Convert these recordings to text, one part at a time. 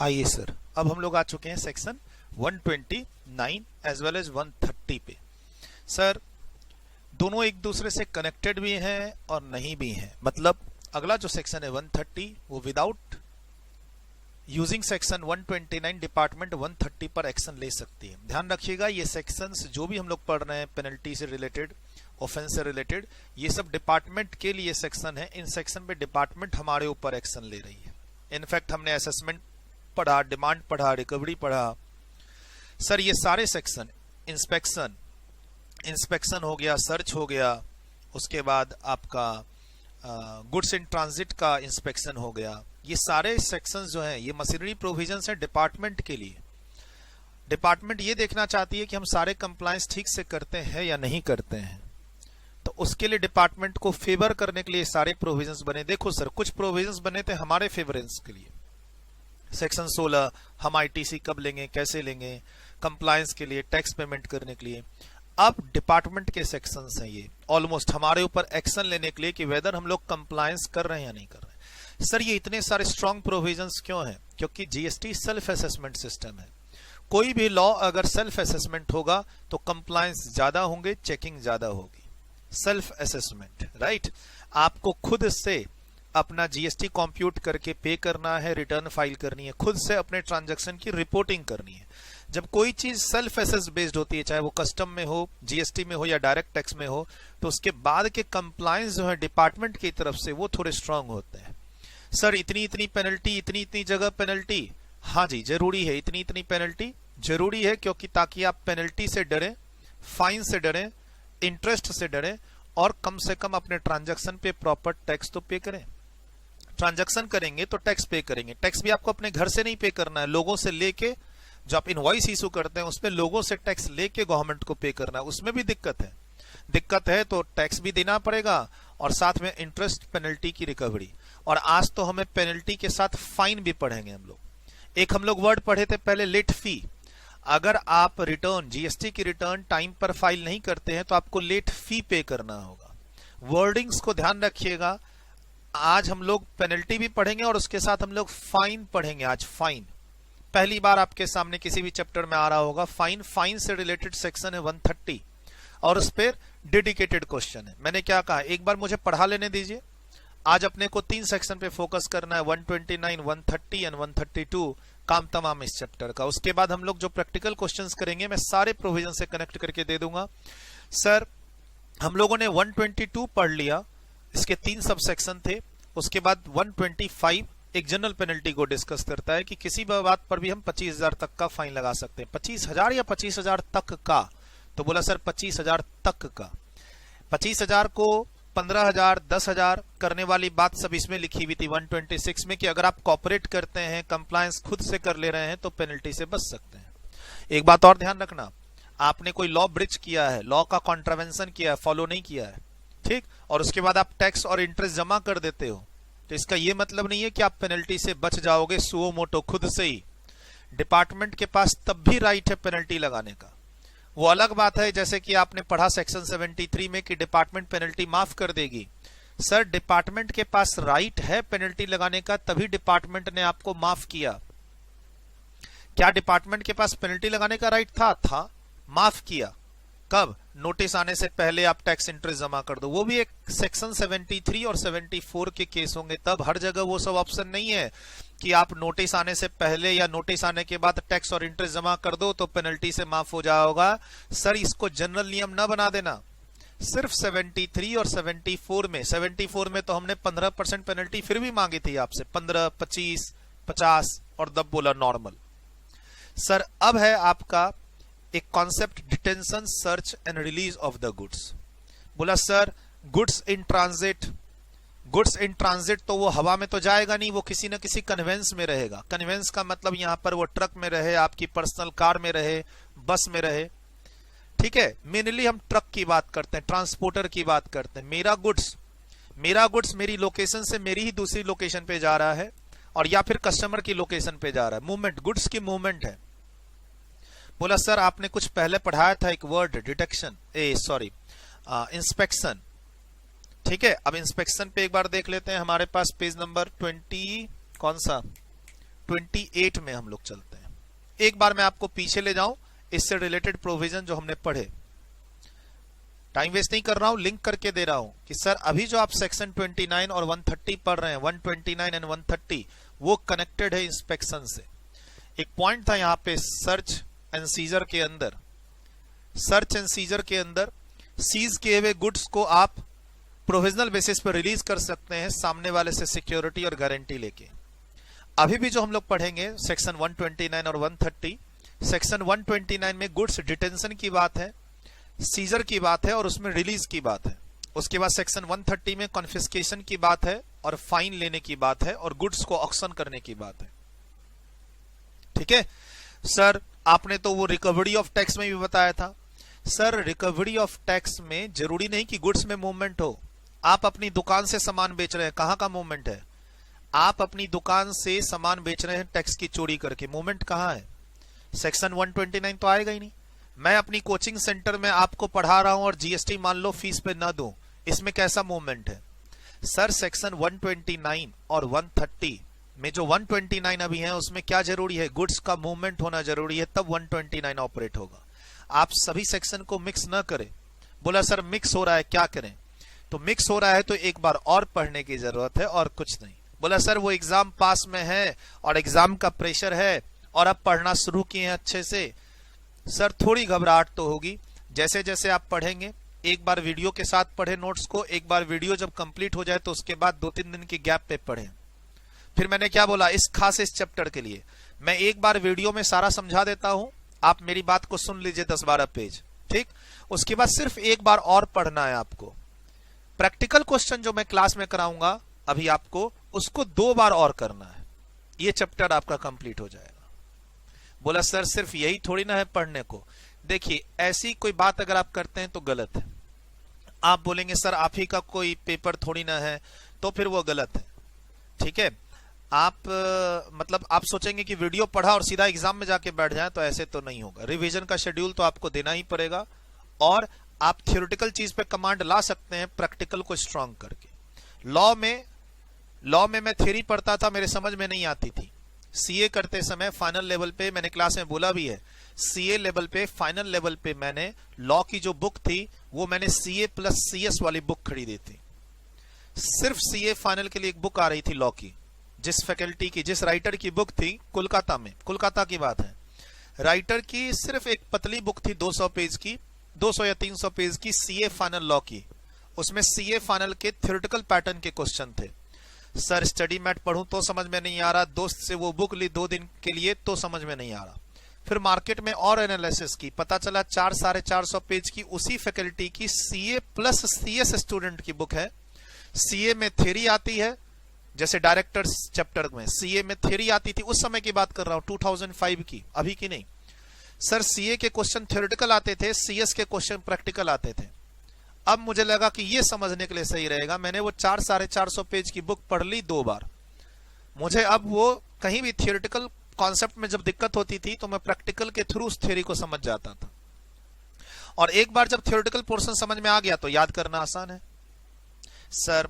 आइए सर, अब हम लोग आ चुके हैं सेक्शन 129 एज वेल एज 130 पे। सर दोनों एक दूसरे से कनेक्टेड भी हैं और नहीं भी हैं। मतलब अगला जो सेक्शन है 130 वो विदाउट यूजिंग सेक्शन 129 डिपार्टमेंट 130 पर एक्शन ले सकती है। ध्यान रखिएगा, ये सेक्शंस जो भी हम लोग पढ़ रहे हैं पेनल्टी से रिलेटेड, ऑफेंस से रिलेटेड, ये सब डिपार्टमेंट के लिए सेक्शन है। इन सेक्शन पे डिपार्टमेंट हमारे ऊपर एक्शन ले रही है। इनफैक्ट हमने असेसमेंट पढ़ा, डिमांड पढ़ा, रिकवरी पढ़ा। सर ये सारे सेक्शन, इंस्पेक्शन हो गया, सर्च हो गया, उसके बाद आपका गुड्स इन ट्रांजिट का इंस्पेक्शन हो गया, ये सारे सेक्शंस जो हैं ये मशीनरी प्रोविजंस है डिपार्टमेंट के लिए। डिपार्टमेंट ये देखना चाहती है कि हम सारे कंप्लायंस ठीक से करते हैं या नहीं करते हैं, तो उसके लिए डिपार्टमेंट को फेवर करने के लिए सारे प्रोविजंस बने। देखो सर, कुछ प्रोविजंस बने थे हमारे फेवरेंस के लिए। सेक्शन 16 हम आईटीसी कब लेंगे, कैसे लेंगे, कंप्लायंस के लिए, टैक्स पेमेंट करने के लिए। अब डिपार्टमेंट के सेक्शंस हैं ये ऑलमोस्ट हमारे ऊपर एक्शन लेने के लिए कि वेदर हम लोग कंप्लायंस कर रहे हैं या नहीं कर रहे हैं। सर ये इतने सारे स्ट्रॉन्ग प्रोविजंस क्यों हैं? क्योंकि जीएसटी सेल्फ असेसमेंट सिस्टम है। कोई भी लॉ अगर सेल्फ असेसमेंट होगा तो कंप्लायंस ज्यादा होंगे, चेकिंग ज्यादा होगी। Self assessment, right? आपको खुद से अपना जीएसटी कंप्यूट करके पे करना है, रिटर्न फाइल करनी है, खुद से अपने ट्रांजैक्शन की रिपोर्टिंग करनी है। जब कोई चीज सेल्फ असेस बेस्ड होती है, चाहे वो कस्टम में हो, जीएसटी में हो या डायरेक्ट टैक्स में हो, तो उसके बाद के कंप्लायंस जो है डिपार्टमेंट की तरफ से वो थोड़े स्ट्रांग होते हैं। सर इतनी इतनी पेनल्टी, इतनी इतनी जगह पेनल्टी, हाँ जी जरूरी है, इतनी इतनी पेनल्टी जरूरी है, क्योंकि ताकि आप पेनल्टी से डरें, फाइन से डरें, इंटरेस्ट से डरें और कम से कम अपने ट्रांजैक्शन पे प्रॉपर टैक्स तो पे करें। ट्रांजैक्शन करेंगे तो टैक्स पे करेंगे। टैक्स भी आपको अपने घर से नहीं पे करना है, लोगों से लेके, जो आप इनवॉइस इशू करते हैं उसमें लोगों से टैक्स लेके गवर्नमेंट को पे करना है। उसमें भी दिक्कत है तो टैक्स भी देना पड़ेगा और साथ में इंटरेस्ट पेनल्टी की रिकवरी। और आज तो हमें पेनल्टी के साथ फाइन भी पढ़ेंगे हम लोग। एक हम लोग वर्ड पढ़े थे पहले, लेट फी। अगर आप रिटर्न, जीएसटी की रिटर्न टाइम पर फाइल नहीं करते हैं तो आपको लेट फी पे करना होगा। वर्डिंग्स को ध्यान रखिएगा। आज हम लोग पेनल्टी भी पढ़ेंगे और उसके साथ हम लोग फाइन पढ़ेंगे। आज फाइन पहली बार आपके सामने किसी भी चैप्टर में आ रहा होगा। फाइन से रिलेटेड सेक्शन है 130 और उस पर डेडिकेटेड क्वेश्चन है। मैंने क्या कहा, एक बार मुझे पढ़ा लेने दीजिए। आज अपने को 3 सेक्शन पे फोकस करना है, 129, 130 एंड 132, काम तमाम इस चैप्टर का। उसके बाद हम लोग जो प्रैक्टिकल क्वेश्चंस करेंगे मैं सारे प्रोविजन से कनेक्ट करके दे दूंगा। सर हम लोगों ने 122 पढ़ लिया, इसके 3 सब सेक्शन थे। उसके बाद 125 एक जनरल पेनल्टी को डिस्कस करता है कि किसी बात पर भी हम 25,000 तक का फाइन लगा सकते हैं। 25,000 या 25,000 तक का? तो बोला सर 25,000 तक का। 25,000 को 15,000, 10,000 करने वाली बात सब इसमें लिखी हुई थी 126 में, कि अगर आप कॉपरेट करते हैं, कंप्लायंस खुद से कर ले रहे हैं तो पेनल्टी से बच सकते हैं। एक बात और ध्यान रखना, आपने कोई लॉ ब्रिच किया है, लॉ का कॉन्ट्रावेंशन किया है, फॉलो नहीं किया है, ठीक, और उसके बाद आप टैक्स और इंटरेस्ट जमा कर देते हो, तो इसका यह मतलब नहीं है कि आप पेनल्टी से बच जाओगे सुओ मोटो खुद से ही। डिपार्टमेंट के पास तब भी राइट है पेनल्टी लगाने का। वो अलग बात है, जैसे कि आपने पढ़ा सेक्शन 73 में कि डिपार्टमेंट पेनल्टी माफ कर देगी। सर डिपार्टमेंट के पास राइट है पेनल्टी लगाने का, तभी डिपार्टमेंट ने आपको माफ किया। क्या डिपार्टमेंट के पास पेनल्टी लगाने का राइट था? माफ किया। कब? नोटिस आने से पहले आप टैक्स इंटरेस्ट जमा कर दो। वो भी एक सेक्शन 73 और 74 के केस होंगे, तब हर जगह वो सब ऑप्शन नहीं है कि आप नोटिस आने से पहले या नोटिस आने के बाद टैक्स और इंटरेस्ट जमा कर दो तो पेनल्टी से माफ हो जाएगा। सर इसको जनरल नियम न बना देना। सिर्फ 73 और 74 में तो हमने 15% पेनल्टी फिर भी मांगी थी आपसे, 15, 25, 50 और तब बोला नॉर्मल। सर अब है आपका एक concept, detention, search and release of the goods. बोला सर गुड्स इन ट्रांजिट तो वो हवा में तो जाएगा नहीं, वो किसी न किसी कन्वेंस में रहेगा। कन्वेंस का मतलब यहां पर वो ट्रक में रहे, आपकी पर्सनल कार में रहे, बस में रहे, ठीक है। मेनली हम ट्रक की बात करते हैं, ट्रांसपोर्टर की बात करते हैं। मेरा गुड्स मेरी लोकेशन से मेरी ही दूसरी लोकेशन पे जा रहा है, और या फिर कस्टमर की लोकेशन पे जा रहा है। मूवमेंट, गुड्स की मूवमेंट है। बोला सर आपने कुछ पहले पढ़ाया था एक वर्ड, इंस्पेक्शन, ठीक है। अब इंस्पेक्शन पे एक बार देख लेते हैं। हमारे पास पेज नंबर 20, कौन सा, 128 में हम लोग चलते हैं। एक बार मैं आपको पीछे ले जाऊं, इससे रिलेटेड प्रोविजन जो हमने पढ़े। टाइम वेस्ट नहीं कर रहा हूं, लिंक करके दे रहा हूं कि सर अभी जो आप सेक्शन 29 और 130 पढ़ रहे हैं, 129 एंड 130, वो कनेक्टेड है इंस्पेक्शन से। एक पॉइंट था यहां पे सर्च एंड सीजर के अंदर, सर्च एंड सीजर के अंदर सीज किए हुए गुड्स को आप प्रोविजनल बेसिस पर रिलीज कर सकते हैं सामने वाले से सिक्योरिटी और गारंटी लेके। अभी भी जो हम लोग पढ़ेंगे सेक्शन 129 और 130, सेक्शन 129 में गुड्स डिटेंशन की बात है, सीजर की बात है और उसमें रिलीज की बात है। उसके बाद सेक्शन 130 में कॉन्फिस्केशन की बात है और फाइन लेने की बात है और गुड्स को ऑक्शन करने की बात है। ठीक है सर, आपने तो वो रिकवरी ऑफ टैक्स में भी बताया था। सर रिकवरी ऑफ टैक्स में जरूरी नहीं कि गुड्स में मूवमेंट हो। आप अपनी दुकान से सामान बेच रहे हैं, कहां का मूवमेंट है? आप अपनी दुकान से सामान बेच रहे हैं टैक्स की चोरी करके, मूवमेंट कहां है? सेक्शन 129 तो आएगा ही नहीं। मैं अपनी कोचिंग सेंटर में आपको पढ़ा रहा हूं और जीएसटी मान लो फीस पे ना दूं, इसमें कैसा मूवमेंट है? सर सेक्शन 129 और 130 में जो 129 अभी है उसमें क्या जरूरी है? गुड्स का मूवमेंट होना जरूरी है, तब 129 ऑपरेट होगा। आप सभी सेक्शन को मिक्स ना करें। बोला सर मिक्स हो रहा है, क्या करें? तो मिक्स हो रहा है तो एक बार और पढ़ने की जरूरत है और कुछ नहीं। बोला सर वो एग्जाम पास में है और एग्जाम का प्रेशर है और अब पढ़ना शुरू किए हैं अच्छे से। सर थोड़ी घबराहट तो होगी, जैसे जैसे आप पढ़ेंगे। एक बार वीडियो के साथ पढ़े नोट्स को, एक बार वीडियो जब कंप्लीट हो जाए तो उसके बाद 2-3 दिन की गैप पे पढ़ें। फिर मैंने क्या बोला, इस खास इस चैप्टर के लिए मैं एक बार वीडियो में सारा समझा देता हूं, आप मेरी बात को सुन लीजिए 10-12 पेज, ठीक। उसके बाद सिर्फ एक बार और पढ़ना है आपको। प्रैक्टिकल क्वेश्चन जो मैं क्लास में कराऊंगा अभी आपको, उसको 2 बार और करना है, ये चैप्टर आपका कंप्लीट हो जाएगा। बोला सर सिर्फ यही थोड़ी ना है पढ़ने को। देखिए ऐसी कोई बात अगर आप करते हैं तो गलत है। आप बोलेंगे सर आप ही का कोई पेपर थोड़ी ना है, तो फिर वो गलत है, ठीक है। आप मतलब आप सोचेंगे कि वीडियो पढ़ा और सीधा एग्जाम में जाके बैठ जाए, तो ऐसे तो नहीं होगा। रिवीजन का शेड्यूल तो आपको देना ही पड़ेगा और आप थियोरेटिकल चीज पे कमांड ला सकते हैं प्रैक्टिकल को स्ट्रांग करके। लॉ में मैं थ्योरी पढ़ता था, मेरे समझ में नहीं आती थी। सीए करते समय फाइनल लेवल पे, मैंने क्लास में बोला भी है, सीए लेवल पे फाइनल लेवल पे मैंने लॉ की जो बुक थी वो मैंने सीए प्लस सीएस वाली बुक खरीदी थी। सिर्फ सीए फाइनल के लिए एक बुक आ रही थी लॉ की, जिस फैकल्टी की, जिस राइटर की बुक थी, कोलकाता में, कोलकाता की बात है, राइटर की सिर्फ एक पतली बुक थी 200 पेज की, 200 या 300 पेज की, सीए फाइनल लॉ की। उसमें सीए फाइनल के थ्योरेटिकल पैटर्न के क्वेश्चन थे। सर स्टडी मैट पढ़ूं तो समझ में नहीं आ रहा, दोस्त से वो बुक ली 2 दिन के लिए तो समझ में नहीं आ रहा। फिर मार्केट में और एनालिसिस की, पता चला 400-450 पेज की उसी फैकल्टी की सीए प्लस सीएस स्टूडेंट की बुक है। सीए में थ्योरी आती है, जैसे डायरेक्टर्स चैप्टर में सीए में थ्योरी आती थी, उस समय की बात कर रहा हूं 2005 की, अभी की नहीं। सर सीए के क्वेश्चन थ्योरेटिकल आते थे, सीएस के क्वेश्चन प्रैक्टिकल आते थे। अब मुझे लगा कि ये समझने के लिए सही रहेगा, मैंने वो 400-450 पेज की बुक पढ़ ली 2 बार। मुझे अब वो कहीं भी थियोरेटिकल कॉन्सेप्ट में जब दिक्कत होती थी तो मैं प्रैक्टिकल के थ्रू उस थ्योरी को समझ जाता था। और एक बार जब थियोरेटिकल पोर्शन समझ में आ गया तो याद करना आसान है। सर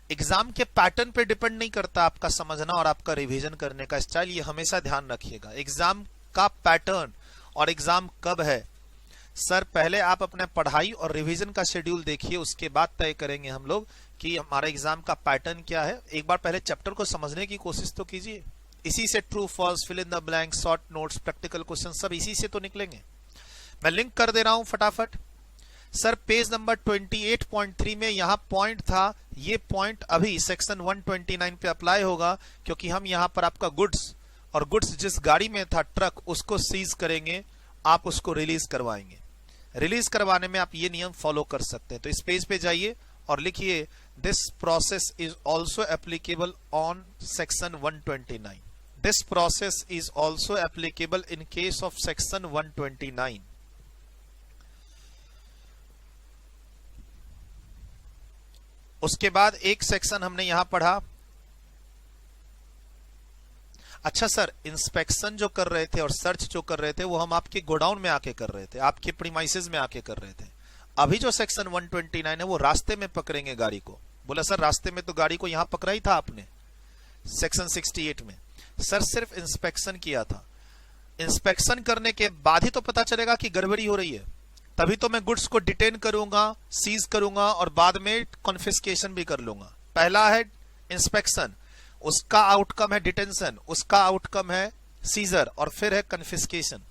एग्जाम के पैटर्न पे डिपेंड नहीं करता आपका समझना और आपका रिवीजन करने का स्टाइल, ये हमेशा ध्यान रखिएगा। एग्जाम का पैटर्न और एग्जाम कब है, सर पहले आप अपने पढ़ाई और रिवीजन का शेड्यूल देखिए, उसके बाद तय करेंगे हम लोग कि हमारा एग्जाम का पैटर्न क्या है। एक बार पहले चैप्टर को समझने की कोशिश तो कीजिए, इसी से true false, fill in the blank, short notes, practical question सब इसी से तो निकलेंगे। मैं लिंक कर दे रहा हूं फटाफट। सर पेज नंबर 28.3 में यहां पॉइंट था, ये पॉइंट अभी सेक्शन 129 पे अप्लाई होगा, क्योंकि हम यहां पर आपका गुड्स, और गुड्स जिस गाड़ी में था ट्रक, उसको सीज करेंगे, आप उसको रिलीज करवाएंगे। रिलीज करवाने में आप ये नियम फॉलो कर सकते हैं। तो इस पेज पे जाइए और लिखिए this process is also applicable on section 129। This process is also applicable in case of section 129। उसके बाद एक सेक्शन हमने यहां पढ़ा। अच्छा सर, इंस्पेक्शन जो कर रहे थे और सर्च जो कर रहे थे वो हम आपके गोडाउन में आके कर रहे थे, आपके प्रीमाइसेस में आके कर रहे थे। अभी जो सेक्शन 129 है वो रास्ते में पकड़ेंगे गाड़ी को। बोला सर रास्ते में तो गाड़ी को यहां पकड़ा ही था आपने सेक्शन 68 में। सर सिर्फ इंस्पेक्शन किया था, इंस्पेक्शन करने के बाद ही तो पता चलेगा कि गड़बड़ी हो रही है, तभी तो मैं गुड्स को डिटेन करूंगा, सीज करूंगा और बाद में कॉन्फिस्केशन भी कर लूंगा। पहला है इंस्पेक्शन, उसका आउटकम है डिटेंशन, उसका आउटकम है सीजर और फिर है कन्फिस्केशन,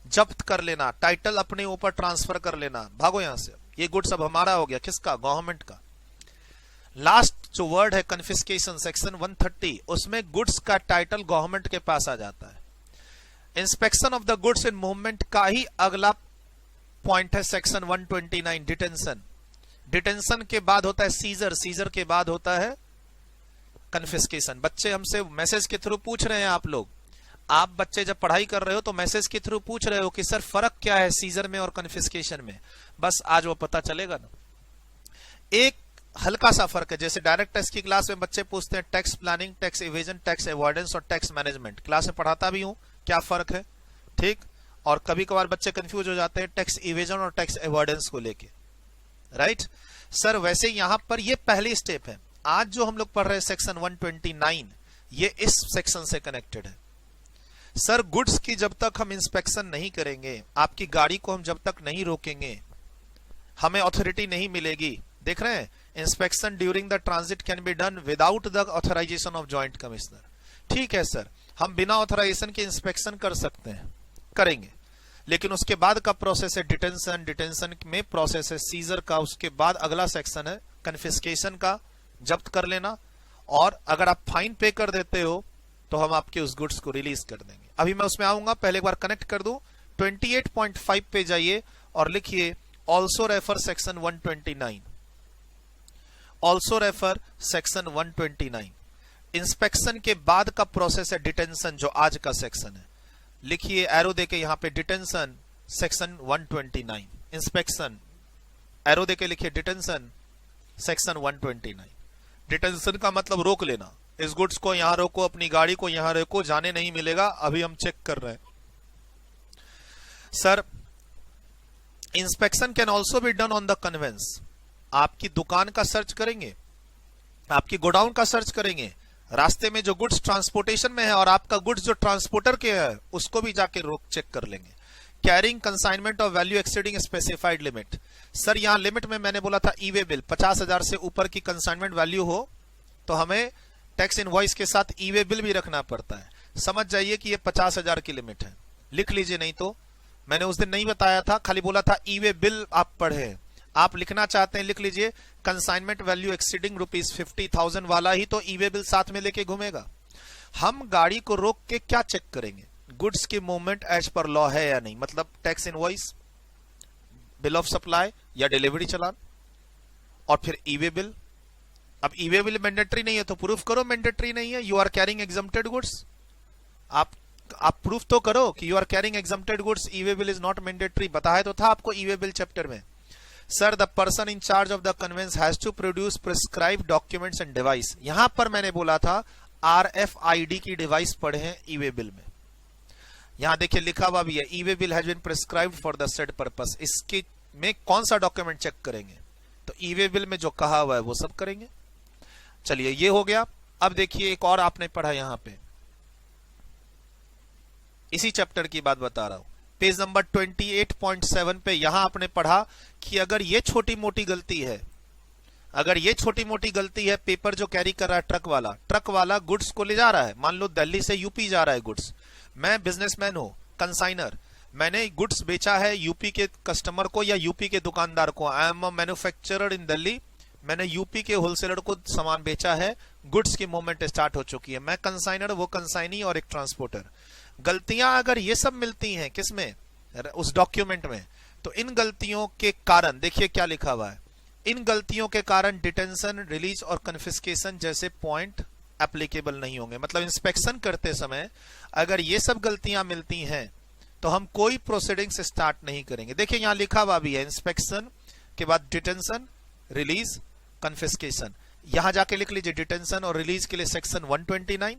जब्त कर लेना, टाइटल अपने ऊपर ट्रांसफर कर लेना, भागो यहां से, ये गुड्स अब हमारा हो गया। किसका? गवर्नमेंट का। लास्ट जो वर्ड है कन्फिस्केशन, सेक्शन 130, उसमें गुड्स का टाइटल गवर्नमेंट के पास आ जाता है। Inspection of the goods in movement का ही अगला पॉइंट है सेक्शन 129, डिटेंशन। डिटेंशन के बाद होता है सीजर, सीजर के बाद होता है कन्फिस्केशन। बच्चे हमसे मैसेज के थ्रू पूछ रहे हैं, आप लोग, आप बच्चे जब पढ़ाई कर रहे हो तो मैसेज के थ्रू पूछ रहे हो कि सर फर्क क्या है सीजर में और कन्फिस्केशन में। बस आज वो पता चलेगा ना। एक हल्का सा फर्क है, जैसे डायरेक्ट टेस्ट की क्लास में बच्चे पूछते हैं tax planning, tax evasion, tax avoidance और टैक्स मैनेजमेंट, क्लास में पढ़ाता भी हूं क्या फर्क है, ठीक। और कभी कभार बच्चे कंफ्यूज हो जाते हैं टैक्स इवेजन और टैक्स अवॉइडेंस को लेके, राइट सर। वैसे यहां पर ये पहली स्टेप है। आज जो हम लोग पढ़ रहे हैं सेक्शन 129, ये इस सेक्शन से कनेक्टेड है। सर गुड्स की जब तक हम इंस्पेक्शन नहीं करेंगे, आपकी गाड़ी को हम जब तक नहीं रोकेंगे, हमें अथॉरिटी नहीं मिलेगी। देख रहे हैं, inspection during the transit can be done without the authorisation of joint commissioner. ठीक है सर, हम बिना ऑथराइजेशन के इंस्पेक्शन कर सकते हैं, करेंगे, लेकिन उसके बाद का प्रोसेस है डिटेंशन, डिटेंशन में प्रोसेस है सीजर का, उसके बाद अगला सेक्शन है कन्फिस्केशन का, जब्त कर लेना, और अगर आप फाइन पे कर देते हो तो हम आपके उस गुड्स को रिलीज कर देंगे। अभी मैं उसमें आऊंगा, पहले एक बार कनेक्ट कर दूं। 28.5 पे जाइए और लिखिए also refer section 129, also refer section 129। Inspection के बाद का प्रोसेस है डिटेंशन, जो आज का सेक्शन है। लिखिए एरो देके यहां पे डिटेंशन सेक्शन 129, इंस्पेक्शन एरो देके लिखिए डिटेंशन सेक्शन 129। डिटेंशन का मतलब रोक लेना, इस गुड्स को यहां रोको, अपनी गाड़ी को यहां रोको, जाने नहीं मिलेगा, अभी हम चेक कर रहे हैं। Sir inspection can also be done on the conveyance. आपकी दुकान का सर्च करेंगे, आपकी गोडाउन का सर्च करेंगे, रास्ते में जो गुड्स ट्रांसपोर्टेशन में है और आपका गुड्स जो ट्रांसपोर्टर के है उसको भी जाके रोक चेक कर लेंगे। Carrying consignment of value exceeding specified limit. Sir यहां लिमिट में मैंने बोला था ई वे बिल 50,000 से ऊपर की कंसाइनमेंट वैल्यू हो तो हमें टैक्स इनवॉइस के साथ ई वे बिल भी रखना पड़ता है। समझ जाइए कि ये 50,000 की लिमिट है, लिख लीजिए, नहीं तो मैंने उस दिन नहीं बताया था, खाली बोला था ई वे बिल आप पढ़े। आप लिखना चाहते हैं लिख लीजिए कंसाइनमेंट वैल्यू एक्सीडिंग ₹50,000 वाला ही तो ई वे बिल साथ में लेके घूमेगा। हम गाड़ी को रोक के क्या चेक करेंगे? गुड्स की मूवमेंट एज पर लॉ है या नहीं, मतलब tax invoice, bill of supply या डिलीवरी चालान, और फिर ई वे बिल। अब ई वे बिल मैंडेटरी नहीं है तो प्रूफ करो मैंडेटरी नहीं है, you are carrying exempted goods. आप प्रूफ तो करो कि you are carrying exempted goods, e way bill is not mandatory. बताया तो था आपको ई वे बिल चैप्टर में। Sir the person in charge of the conveyance has to produce prescribed documents and device. यहां पर मैंने बोला था RFID की डिवाइस पढ़े हैं ई वे बिल में। यहां देखिए लिखा हुआ भी है e way bill has been prescribed for the said purpose. इसके में कौन सा डॉक्यूमेंट चेक करेंगे? तो ई वे बिल में जो कहा हुआ है वो सब करेंगे। चलिए ये हो गया। अब देखिए एक और आपने पढ़ा यहां पे, इसी चैप्टर की बात बता रहा हूं, पेज नंबर 28.7 पे यहां आपने पढ़ा कि अगर ये छोटी मोटी गलती है, अगर ये छोटी मोटी गलती है, पेपर जो कैरी कर रहा है ट्रक वाला गुड्स को ले जा रहा है, मान लो दिल्ली से यूपी जा रहा है गुड्स, मैं बिजनेसमैन हूं, कंसाइनर, मैंने गुड्स बेचा है यूपी के कस्टमर को या यूपी के दुकानदार को, आई एम अ मैन्युफैक्चरर इन दिल्ली, मैंने यूपी के होलसेलर को सामान बेचा है, गुड्स की मूवमेंट स्टार्ट हो चुकी है, मैं कंसाइनर, वो कंसाइनी और एक ट्रांसपोर्टर। गलतियां अगर ये सब मिलती हैं किसमें? उस डॉक्यूमेंट में, तो इन गलतियों के कारण देखिए क्या लिखा हुआ है, इन गलतियों के कारण डिटेंशन, रिलीज और कन्फिस्केशन जैसे पॉइंट एप्लीकेबल नहीं होंगे। मतलब इंस्पेक्शन करते समय अगर ये सब गलतियां मिलती हैं तो हम कोई प्रोसीडिंग्स स्टार्ट नहीं करेंगे। देखिए यहां लिखा हुआ भी है इंस्पेक्शन के बाद डिटेंशन, रिलीज, कन्फिस्केशन। यहां जाके लिख लीजिए डिटेंशन और रिलीज के लिए सेक्शन 129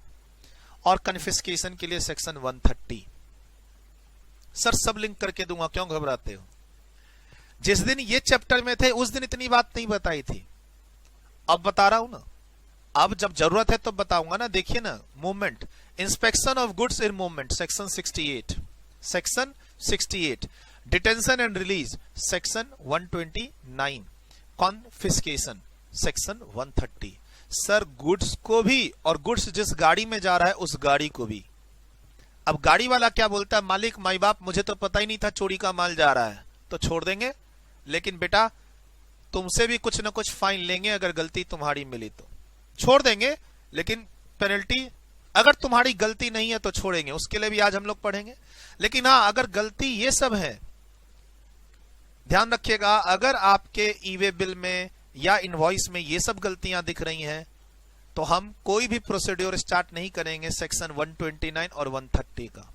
और कन्फिस्केशन के लिए सेक्शन 130। सर सब लिंक करके दूंगा, क्यों घबराते हो? जिस दिन ये चैप्टर में थे उस दिन इतनी बात नहीं बताई थी, अब बता रहा हूं ना। अब जब जरूरत है तो बताऊंगा ना। देखिए ना, movement, inspection of goods in movement section 68, section 68, detention and release section 129, confiscation section 130। Sir goods को भी और गुड्स जिस गाड़ी में जा रहा है उस गाड़ी को भी। अब गाड़ी वाला क्या बोलता है, मालिक माई बाप मुझे तो पता ही नहीं था चोरी का माल जा रहा है, तो छोड़ देंगे, लेकिन बेटा तुमसे भी कुछ ना कुछ फाइन लेंगे अगर गलती तुम्हारी मिली तो। छोड़ देंगे, लेकिन पेनल्टी अगर तुम्हारी गलती नहीं है तो छोड़ेंगे, उसके लिए भी आज हम लोग पढ़ेंगे। लेकिन हाँ, अगर गलती ये सब है, ध्यान रखिएगा, अगर आपके ई वे बिल में या इनवॉइस में ये सब गलतियां दिख रही हैं तो हम कोई भी प्रोसीड्योर स्टार्ट नहीं करेंगे सेक्शन 129 और 130 का।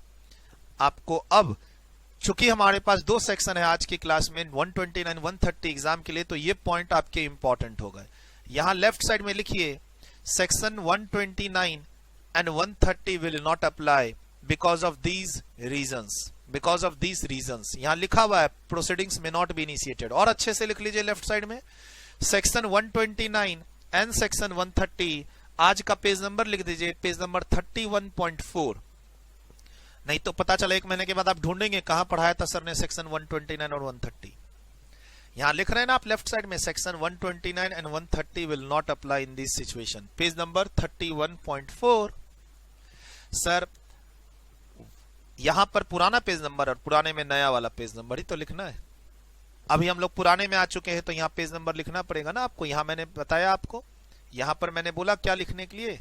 आपको अब चूंकि हमारे पास दो सेक्शन है आज की क्लास में 129 130 एग्जाम के लिए, तो ये पॉइंट आपके इंपॉर्टेंट हो गए। यहां लेफ्ट साइड में लिखिए section 129 and 130 will not apply because of these reasons, because of these reasons. यहां लिखा हुआ है प्रोसीडिंग्स में नॉट बी इनिशिएटेड, और अच्छे से लिख लीजिए लेफ्ट साइड में सेक्शन 129 एंड सेक्शन 130। आज का पेज नंबर लिख दीजिए, पेज नंबर 31.4, नहीं तो पता चला एक महीने के बाद आप ढूंढेंगे कहां पढ़ाया था सर ने सेक्शन 129 और 130। यहां लिख रहे हैं ना आप लेफ्ट साइड में section 129 and 130 will not apply in this situation, page number 31.4। Sir यहां पर पुराना पेज नंबर और पुराने में नया वाला पेज नंबर ही तो लिखना है। अभी हम लोग पुराने में आ चुके हैं तो यहां पेज नंबर लिखना पड़ेगा ना आपको। यहां मैंने बताया आपको, यहां पर मैंने बोला क्या लिखने के लिए,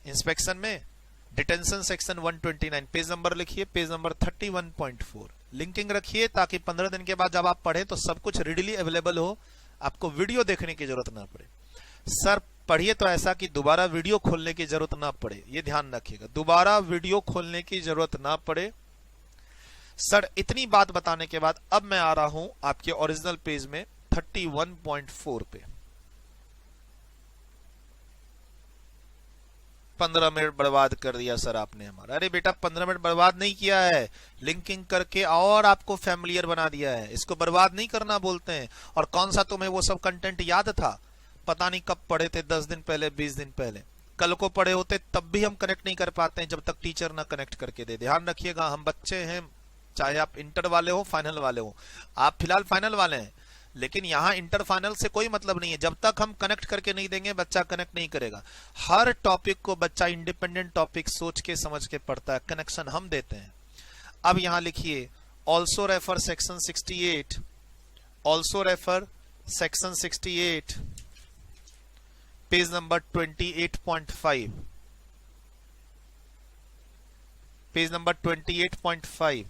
इंस्पेक्शन में डिटेंशन सेक्शन 129 पेज नंबर लिखिए, पेज नंबर 31.4 लिंकिंग रखिए, ताकि 15 दिन के बाद जब आप पढ़े तो सब कुछ रेडिली अवेलेबल हो, आपको वीडियो देखने की जरूरत ना पड़े। सर पढ़िए तो ऐसा कि दोबारा वीडियो खोलने की जरूरत ना पड़े, ये ध्यान रखिएगा, दोबारा वीडियो खोलने की जरूरत ना पड़े। सर इतनी बात बताने के बाद अब मैं आ रहा हूं आपके ओरिजिनल पेज में 31.4 पे। 15 मिनट बर्बाद कर दिया सर आपने हमारा। अरे बेटा 15 मिनट बर्बाद नहीं किया है, लिंकिंग करके और आपको फैमिलियर बना दिया है, इसको बर्बाद नहीं करना बोलते हैं। और कौन सा तुम्हें वो सब कंटेंट याद था, पता नहीं कब पढ़े थे, 10 दिन पहले 20 दिन पहले, कल को पढ़े होते तब भी हम कनेक्ट नहीं कर पाते हैं जब तक टीचर ना कनेक्ट करके दे। ध्यान रखिएगा, हम बच्चे हैं, चाहे आप इंटर वाले हो फाइनल वाले हो, आप फिलहाल फाइनल वाले हैं, लेकिन यहां इंटर फाइनल से कोई मतलब नहीं है। जब तक हम कनेक्ट करके नहीं देंगे बच्चा कनेक्ट नहीं करेगा। हर टॉपिक को बच्चा इंडिपेंडेंट टॉपिक सोच के समझ के पढ़ता है, कनेक्शन हम देते हैं। अब यहां लिखिए also refer section 68, also refer section 68 page number 28.5, page number 28.5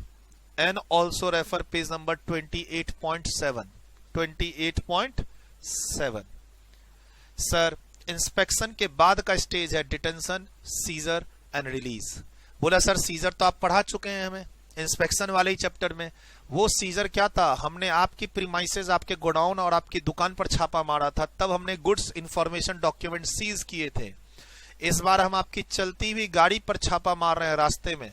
and also refer page number 28.7, 28.7। Sir inspection के बाद का स्टेज है डिटेंशन, सीजर एंड रिलीज। बोला सर सीजर तो आप पढ़ा चुके हैं हमें इंस्पेक्शन वाले ही चैप्टर में। वो सीजर क्या था, हमने आपकी प्रीमाइसेस, आपके गोडाउन और आपकी दुकान पर छापा मारा था, तब हमने गुड्स इंफॉर्मेशन डॉक्यूमेंट सीज किए थे। इस बार हम आपकी चलती हुई गाड़ी पर छापा मार रहे हैं रास्ते में।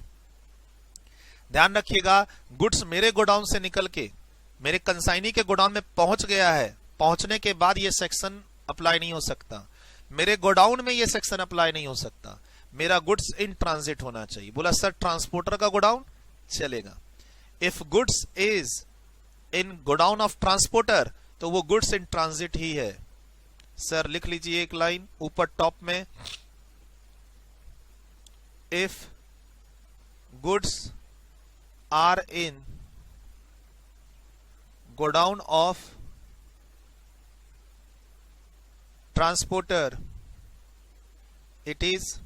ध्यान रखिएगा, गुड्स मेरे गोडाउन से निकल के मेरे कंसाइनी के गोडाउन में पहुंच गया है, पहुंचने के बाद ये सेक्शन अप्लाई नहीं हो सकता, मेरे गोडाउन में ये सेक्शन अप्लाई नहीं हो सकता, मेरा गुड्स इन ट्रांजिट होना चाहिए। बोला सर ट्रांसपोर्टर का गोडाउन चलेगा, if goods is in godown of transporter तो वो गुड्स इन ट्रांजिट ही है। सर लिख लीजिए एक लाइन ऊपर टॉप में, if goods are in godown of transporter it is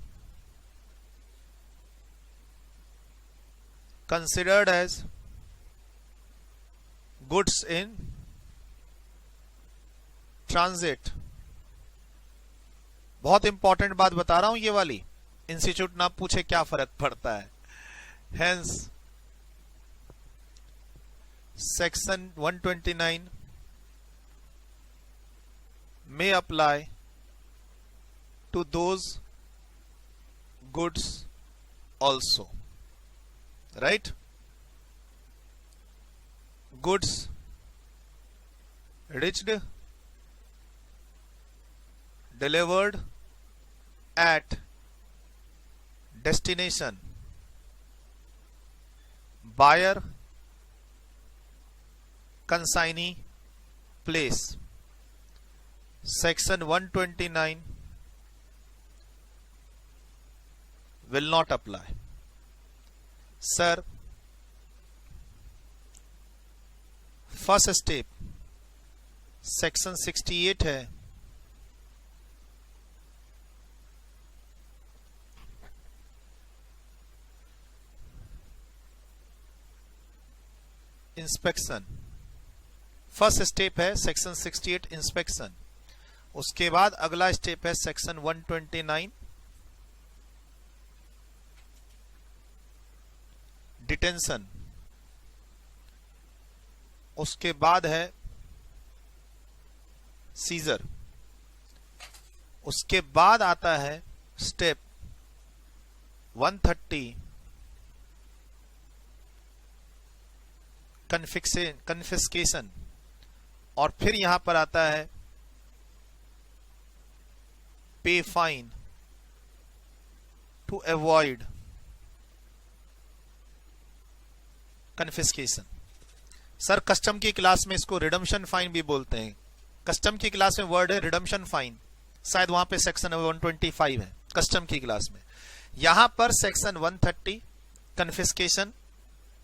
considered as goods in transit। बहुत इंपॉर्टेंट बात बता रहा हूं ये वाली, इंस्टीट्यूट ना पूछे क्या फर्क पड़ता है। Hence section 129 may apply to those goods also, right? Goods reached, delivered at destination, buyer consignee place, section 129 will not apply. Sir, first step section 68 है, इंस्पेक्शन। फर्स्ट स्टेप है सेक्शन 68 इंस्पेक्शन। उसके बाद अगला स्टेप है section 129 detention. उसके बाद है scissor. उसके बाद आता है स्टेप 130 कन्फिस्केशन। और फिर यहां पर आता है pay fine to avoid confiscation. Sir custom की क्लास में इसको रिडम्पशन फाइन भी बोलते हैं। कस्टम की क्लास में वर्ड है रिडम्पशन फाइन, शायद वहां पे सेक्शन 125 है कस्टम की क्लास में। यहां पर सेक्शन 130 कन्फिस्केशन,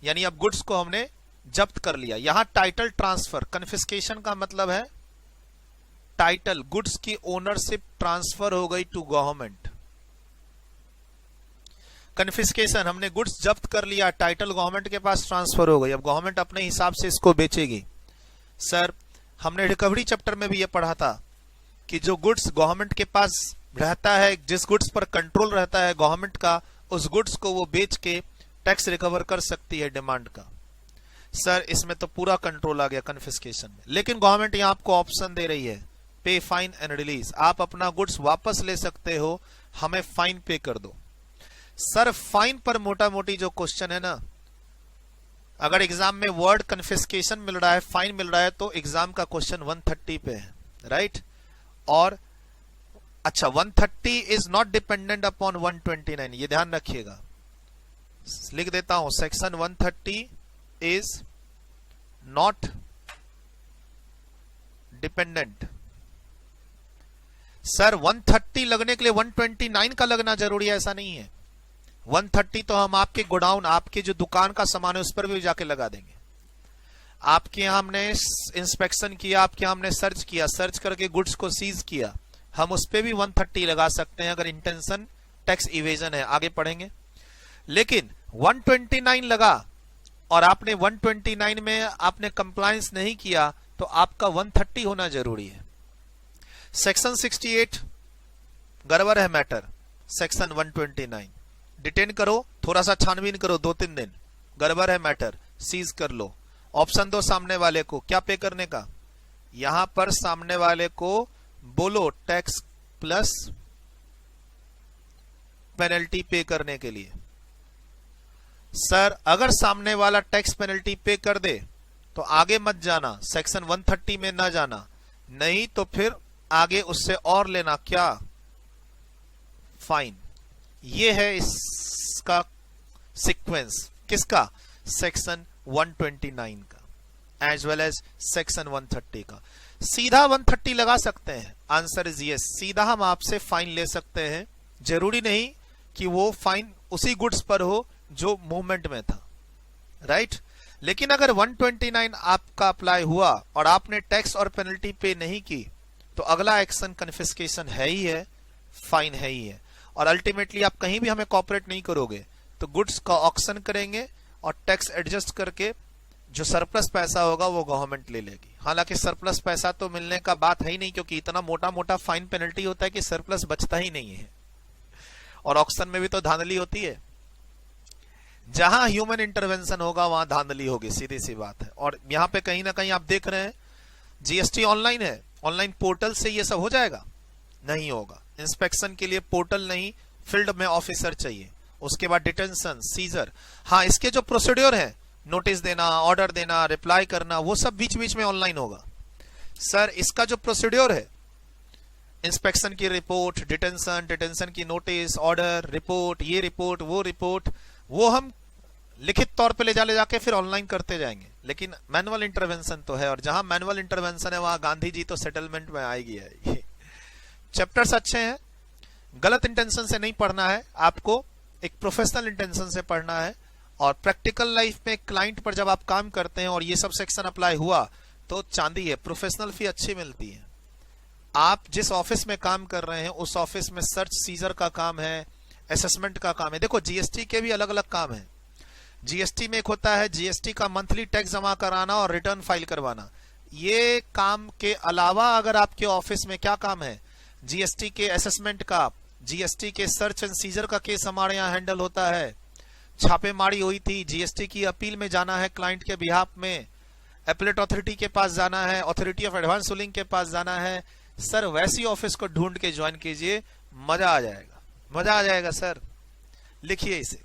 यानी अब गुड्स को हमने जब्त कर लिया। यहां टाइटल ट्रांसफर, कन्फिस्केशन का मतलब है टाइटल, गुड्स की ओनरशिप ट्रांसफर हो गई टू गवर्नमेंट। कन्फिस्केशन, हमने गुड्स जब्त कर लिया, टाइटल गवर्नमेंट के पास ट्रांसफर हो गई, अब गवर्नमेंट अपने हिसाब से इसको बेचेगी। सर हमने रिकवरी चैप्टर में भी यह पढ़ा था कि जो गुड्स गवर्नमेंट के पास रहता है, जिस गुड्स पर कंट्रोल रहता है गवर्नमेंट का, उस गुड्स को वो बेच के टैक्स रिकवर कर सकती है डिमांड का। सर इसमें तो पूरा कंट्रोल आ गया कन्फिस्केशन में, लेकिन गवर्नमेंट यहां आपको ऑप्शन दे रही है पे फाइन एंड रिलीज। आप अपना गुड्स वापस ले सकते हो, हमें फाइन पे कर दो। सर फाइन पर मोटा मोटी जो क्वेश्चन है ना, अगर एग्जाम में वर्ड कन्फिस्केशन मिल रहा है, फाइन मिल रहा है, तो एग्जाम का क्वेश्चन 130 पे है, राइट। और अच्छा 130 इज नॉट डिपेंडेंट अपॉन 129, ये ध्यान रखिएगा। लिख देता हूं section 130 is not dependent. Sir 130 लगने के लिए 129 का लगना जरूरी है, ऐसा नहीं है। 130 तो हम आपके गोडाउन, आपके जो दुकान का सामान है उस पर भी जाके लगा देंगे। आपके यहां हमने इंस्पेक्शन किया, आपके यहां हमने सर्च किया, सर्च करके गुड्स को सीज किया, हम उस पर भी 130 लगा सकते हैं अगर इंटेंशन टैक्स इवेजन है, आगे पढ़ेंगे। लेकिन 129 लगा और आपने 129 में आपने कंप्लायंस नहीं किया, तो आपका 130 होना जरूरी है। सेक्शन 68 गड़बड़ है मैटर, सेक्शन 129 डिटेन करो, थोड़ा सा छानबीन करो 2-3 दिन, गड़बड़ है मैटर, सीज कर लो। ऑप्शन दो सामने वाले को क्या पे करने का, यहां पर सामने वाले को बोलो टैक्स प्लस पेनल्टी पे करने के लिए। सर अगर सामने वाला टैक्स पेनल्टी पे कर दे तो आगे मत जाना, सेक्शन 130 में ना जाना, नहीं तो फिर आगे उससे और लेना, क्या, फाइन। ये है इसका सीक्वेंस, किसका, सेक्शन 129 का एज वेल एज सेक्शन 130 का। सीधा 130 लगा सकते हैं, आंसर इज यस। सीधा हम आपसे फाइन ले सकते हैं, जरूरी नहीं कि वो फाइन उसी गुड्स पर हो जो मूवमेंट में था, राइट। लेकिन अगर 129 आपका अप्लाई हुआ और आपने टैक्स और पेनल्टी पे नहीं की, तो अगला एक्शन कन्फिस्केशन है ही है, फाइन है ही है। और अल्टीमेटली आप कहीं भी हमें कॉपरेट नहीं करोगे तो गुड्स का ऑक्शन करेंगे और टैक्स एडजस्ट करके जो सरप्लस पैसा होगा वो गवर्नमेंट ले लेगी। हालांकि सरप्लस पैसा तो मिलने का बात है ही नहीं, क्योंकि इतना मोटा मोटा फाइन पेनल्टी होता है कि सरप्लस बचता ही नहीं है। और ऑक्शन में भी तो धांधली होती है, जहां ह्यूमन इंटरवेंशन होगा वहां धांधली होगी, सीधी सी बात है। और यहां पे कहीं ना कहीं आप देख रहे हैं जीएसटी ऑनलाइन है, ऑनलाइन पोर्टल से ये सब हो जाएगा, नहीं होगा। इंस्पेक्शन के लिए पोर्टल नहीं, फील्ड में ऑफिसर चाहिए। उसके बाद डिटेंशन, सीजर, हाँ इसके जो प्रोसीड्योर है, नोटिस देना, ऑर्डर देना, रिप्लाई करना, वो सब बीच बीच में ऑनलाइन होगा। सर इसका जो प्रोसीड्योर है इंस्पेक्शन की रिपोर्ट, डिटेंशन की नोटिस, ऑर्डर, रिपोर्ट, ये रिपोर्ट, वो हम लिखित तौर पे ले जाके फिर ऑनलाइन करते जाएंगे। लेकिन मैनुअल इंटरवेंशन तो है, और जहां मैनुअल इंटरवेंशन है वहां गांधी जी तो सेटलमेंट में आएगी है। चैप्टर्स अच्छे हैं, गलत इंटेंशन से नहीं पढ़ना है, आपको एक प्रोफेशनल इंटेंशन से पढ़ना है। और प्रैक्टिकल लाइफ में क्लाइंट पर जब आप काम करते हैं और ये सब सेक्शन अप्लाई हुआ तो चांदी है, प्रोफेशनल फी अच्छी मिलती है। आप जिस ऑफिस में काम कर रहे हैं उस ऑफिस में सर्च सीजर का काम है, असेसमेंट का काम है। देखो जीएसटी के भी अलग अलग काम है। जीएसटी में एक होता है जीएसटी का मंथली टैक्स जमा कराना और रिटर्न फाइल करवाना। ये काम के अलावा अगर आपके ऑफिस में क्या काम है, जीएसटी के असेसमेंट का, जीएसटी के सर्च एंड सीजर का केस हमारे यहाँ हैंडल होता है। छापेमारी हुई थी, जीएसटी की अपील में जाना है क्लाइंट के बिहाफ में, एपलेट अथॉरिटी के पास जाना है, अथॉरिटी ऑफ एडवांस रूलिंग के पास जाना है। सर वैसी ऑफिस को ढूंढ के ज्वाइन कीजिए, मजा आ जाएगा, मजा आ जाएगा सर। लिखिए इसे।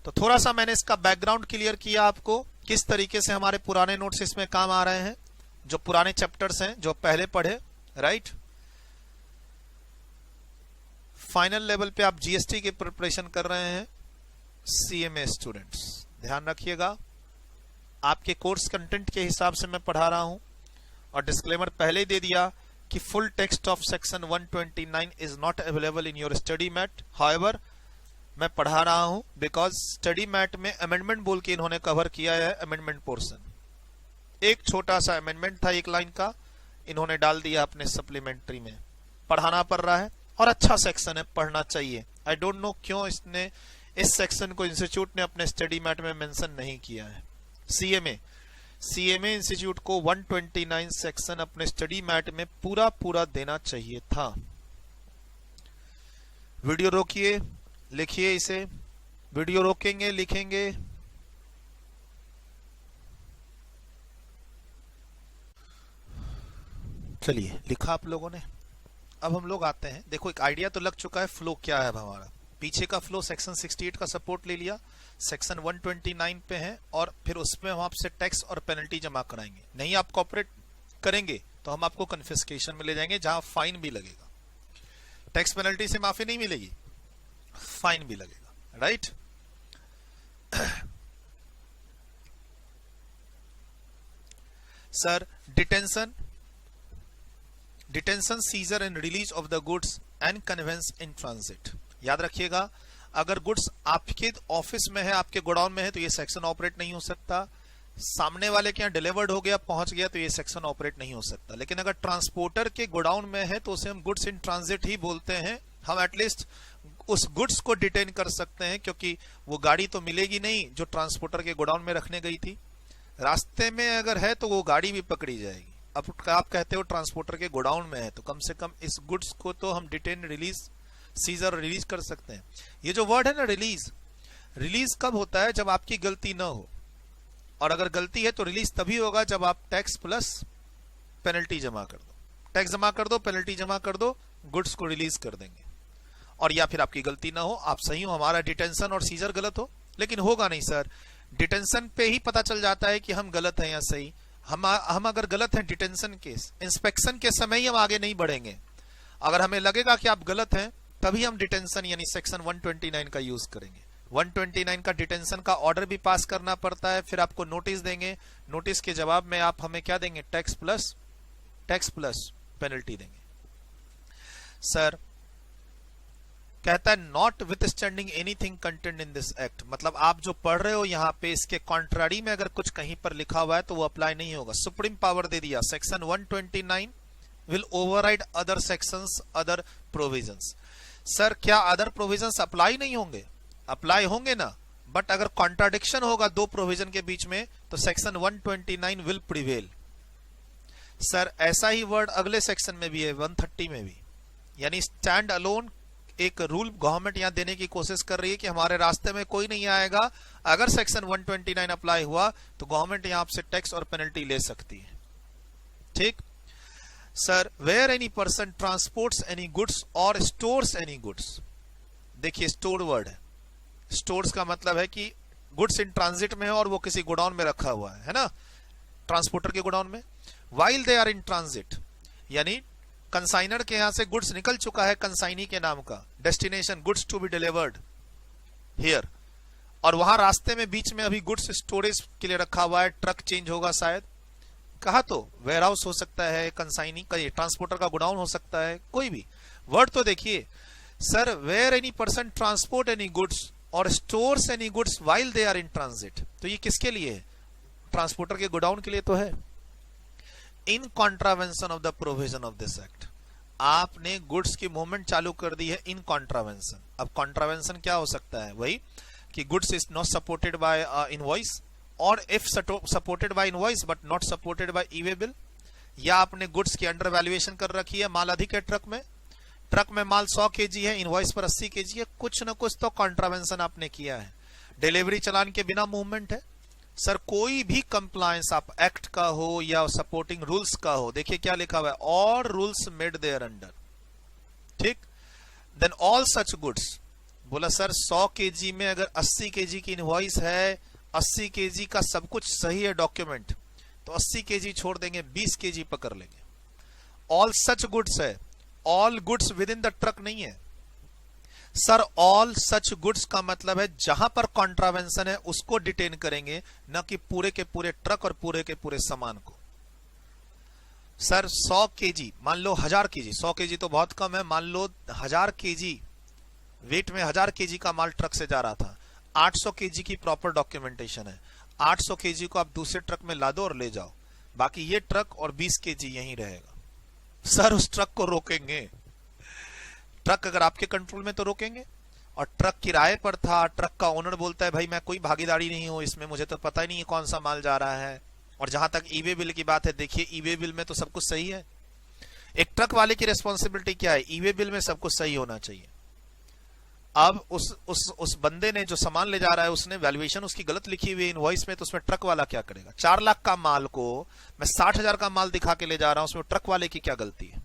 तो थोड़ा सा मैंने इसका बैकग्राउंड क्लियर किया आपको, किस तरीके से हमारे पुराने नोट्स इसमें काम आ रहे हैं, जो पुराने चैप्टर्स हैं जो पहले पढ़े, राइट। फाइनल लेवल पे आप जीएसटी की प्रिपरेशन कर रहे हैं, सीएमए स्टूडेंट्स ध्यान रखिएगा। आपके कोर्स कंटेंट के हिसाब से मैं पढ़ा रहा हूं, और डिस्क्लेमर पहले ही दे दिया कि full text of section 129 is not available in your study mat. However मैं पढ़ा रहा हूं बिकॉज स्टडी मैट में अमेंडमेंट बोल के इन्होंने कवर किया है। अमेंडमेंट पोर्शन एक छोटा सा अमेंडमेंट था, एक लाइन का, इन्होंने डाल दिया अपने सप्लीमेंट्री में। पढ़ाना पड़ रहा है और अच्छा सेक्शन है, पढ़ना चाहिए। आई डोंट नो क्यों इसने इस सेक्शन को इंस्टीट्यूट ने अपने स्टडी मैट में मेंशन नहीं किया है। सीएमए इंस्टीट्यूट को 129 सेक्शन अपने स्टडी मैट में पूरा देना चाहिए था। वीडियो रोकिए, लिखिए इसे। वीडियो रोकेंगे, लिखेंगे। चलिए, लिखा आप लोगों ने। अब हम लोग आते हैं, देखो एक आइडिया तो लग चुका है फ्लो क्या है हमारा। पीछे का फ्लो सेक्शन 68 का सपोर्ट ले लिया, सेक्शन 129 पे है, और फिर उसमें हम आपसे टैक्स और पेनल्टी जमा कराएंगे। नहीं आप कॉपरेट करेंगे तो हम आपको कन्फिस्केशन में ले जाएंगे, जहां फाइन भी लगेगा। टैक्स पेनल्टी से माफी नहीं मिलेगी, फाइन भी लगेगा, right. Sir detention, seizure and release of the goods and conveyance in transit. याद रखिएगा, अगर गुड्स आपके ऑफिस में है, आपके गोडाउन में है, तो ये सेक्शन ऑपरेट नहीं हो सकता। सामने वाले के यहाँ डिलीवर्ड हो गया, पहुंच गया, तो ये सेक्शन ऑपरेट नहीं हो सकता। लेकिन अगर ट्रांसपोर्टर के गोडाउन में है तो उसे हम गुड्स इन ट्रांजिट ही बोलते हैं। हम एटलीस्ट उस गुड्स को डिटेन कर सकते हैं, क्योंकि वो गाड़ी तो मिलेगी नहीं जो ट्रांसपोर्टर के गोडाउन में रखने गई थी। रास्ते में अगर है तो वो गाड़ी भी पकड़ी जाएगी। अब आप कहते हो ट्रांसपोर्टर के गोडाउन में है, तो कम से कम इस गुड्स को तो हम डिटेन, रिलीज, सीजर, रिलीज कर सकते हैं। ये जो वर्ड है ना रिलीज कब होता है? जब आपकी गलती ना हो। और अगर गलती है तो रिलीज तभी होगा जब आप टैक्स प्लस पेनल्टी जमा कर दो। टैक्स जमा कर दो, पेनल्टी जमा कर दो, गुड्स को रिलीज कर देंगे। और या फिर आपकी गलती ना हो, आप सही हो, हमारा डिटेंशन और सीजर गलत हो। लेकिन होगा नहीं सर, डिटेंशन पे ही पता चल जाता है कि हम गलत हैं या सही। हम अगर गलत हैं डिटेंशन के, इंस्पेक्शन के समय ही हम आगे नहीं बढ़ेंगे। अगर हमें लगेगा कि आप गलत हैं, तभी हम डिटेंशन यानी सेक्शन 129 का यूज करेंगे। 129 का डिटेंशन का ऑर्डर भी पास करना पड़ता है, फिर आपको नोटिस देंगे। नोटिस के जवाब में आप हमें क्या देंगे? टैक्स प्लस पेनल्टी देंगे। सर कहता है not withstanding anything content in this act, मतलब आप जो पढ़ रहे हो यहाँ पे इसके कॉन्ट्रारी में अगर कुछ कहीं पर लिखा हुआ है तो वो अप्लाई नहीं होगा। सुप्रीम पावर दे दिया, section 129 will override other sections, other provisions. Sir क्या अदर प्रोविजंस अप्लाई नहीं होंगे? अप्लाई होंगे ना, बट अगर कॉन्ट्राडिक्शन होगा दो प्रोविजन के बीच में तो सेक्शन 129 विल प्रिवेल। सर ऐसा ही वर्ड अगले सेक्शन में भी है, 130 में भी। यानी स्टैंड अलोन एक रूल गवर्नमेंट यहां देने की कोशिश कर रही है कि हमारे रास्ते में कोई नहीं आएगा। अगर सेक्शन 129 अप्लाई हुआ तो गवर्नमेंट यहां आपसे टैक्स और पेनल्टी ले सकती है। ठीक sir, where any person transports any goods और स्टोर्स एनी गुड्स। देखिए स्टोर वर्ड है, स्टोर्स का मतलब है कि गुड्स इन ट्रांजिट में है और वो किसी गोडाउन में रखा हुआ है ना, ट्रांसपोर्टर के गोडाउन में। while they are in transit, यानी कंसाइनर के यहां से गुड्स निकल चुका है कंसाइनी के नाम का, destination goods to be delivered here, और वहां रास्ते में बीच में अभी गुड्स स्टोरेज के लिए रखा हुआ है, ट्रक चेंज होगा शायद, कहा तो वेयर हाउस हो सकता है, कंसाइनी का ट्रांसपोर्टर का गोडाउन हो सकता है, कोई भी वर्ड तो देखिए sir, where any person transport any goods और stores any goods while they are in transit, तो ये किसके लिए है? ट्रांसपोर्टर के गोडाउन के लिए तो है। इन contravention of the provision of this act, आपने गुड्स की मूवमेंट चालू कर दी है इन कॉन्ट्रावेंशन। अब कॉन्ट्रावेंशन क्या हो सकता है? वही कि goods is not supported by invoice, और if supported by invoice but not supported by e way bill, या आपने गुड्स की अंडर वैल्यूएशन कर रखी है, माल अधिक है ट्रक में माल 100 केजी है, इनवॉइस पर 80 केजी है, कुछ ना कुछ तो कॉन्ट्रावेंशन आपने किया है। डिलीवरी चलान के बिना मूवमेंट है सर, कोई भी कंप्लायंस आप एक्ट का हो या सपोर्टिंग रूल्स का हो, देखिए क्या लिखा हुआ है, और रूल्स मेड देयर अंडर, ठीक, देन ऑल सच गुड्स। बोला सर 100 केजी में अगर 80 केजी की इनवॉइस है, 80 केजी का सब कुछ सही है डॉक्यूमेंट, तो 80 केजी छोड़ देंगे, 20 केजी पकड़ लेंगे। ऑल सच गुड्स है, all goods with in the truck नहीं है सर, ऑल सच गुड्स का मतलब है जहां पर कॉन्ट्रावेंशन है उसको डिटेन करेंगे, न कि पूरे के पूरे ट्रक और पूरे के पूरे सामान को। सर 100 केजी, मान लो 1000 केजी, 100 केजी तो बहुत कम है, मान लो 1000 केजी वेट में 1000 केजी का माल ट्रक से जा रहा था, 800 केजी की प्रॉपर डॉक्यूमेंटेशन है, 800 केजी को आप दूसरे ट्रक में ला दो और ले जाओ, बाकी ये ट्रक और 20 केजी यहीं रहेगा। सर उस ट्रक को रोकेंगे? ट्रक अगर आपके कंट्रोल में तो रोकेंगे, और ट्रक किराए पर था, ट्रक का ओनर बोलता है भाई मैं कोई भागीदारी नहीं हूं इसमें, मुझे तो पता ही नहीं है कौन सा माल जा रहा है। और जहां तक ई-वे बिल की बात है, देखिए ई-वे बिल में तो सब कुछ सही है। एक ट्रक वाले की रिस्पॉन्सिबिलिटी क्या है? ई-वे बिल में सब कुछ सही होना चाहिए। अब उस बंदे ने जो सामान ले जा रहा है, उसने वैल्यूएशन उसकी गलत लिखी हुई इनवॉइस में, तो उसमें ट्रक वाला क्या करेगा? 4 लाख का माल को मैं 60,000 का माल दिखा के ले जा रहा हूं, उसमें ट्रक वाले की क्या गलती है?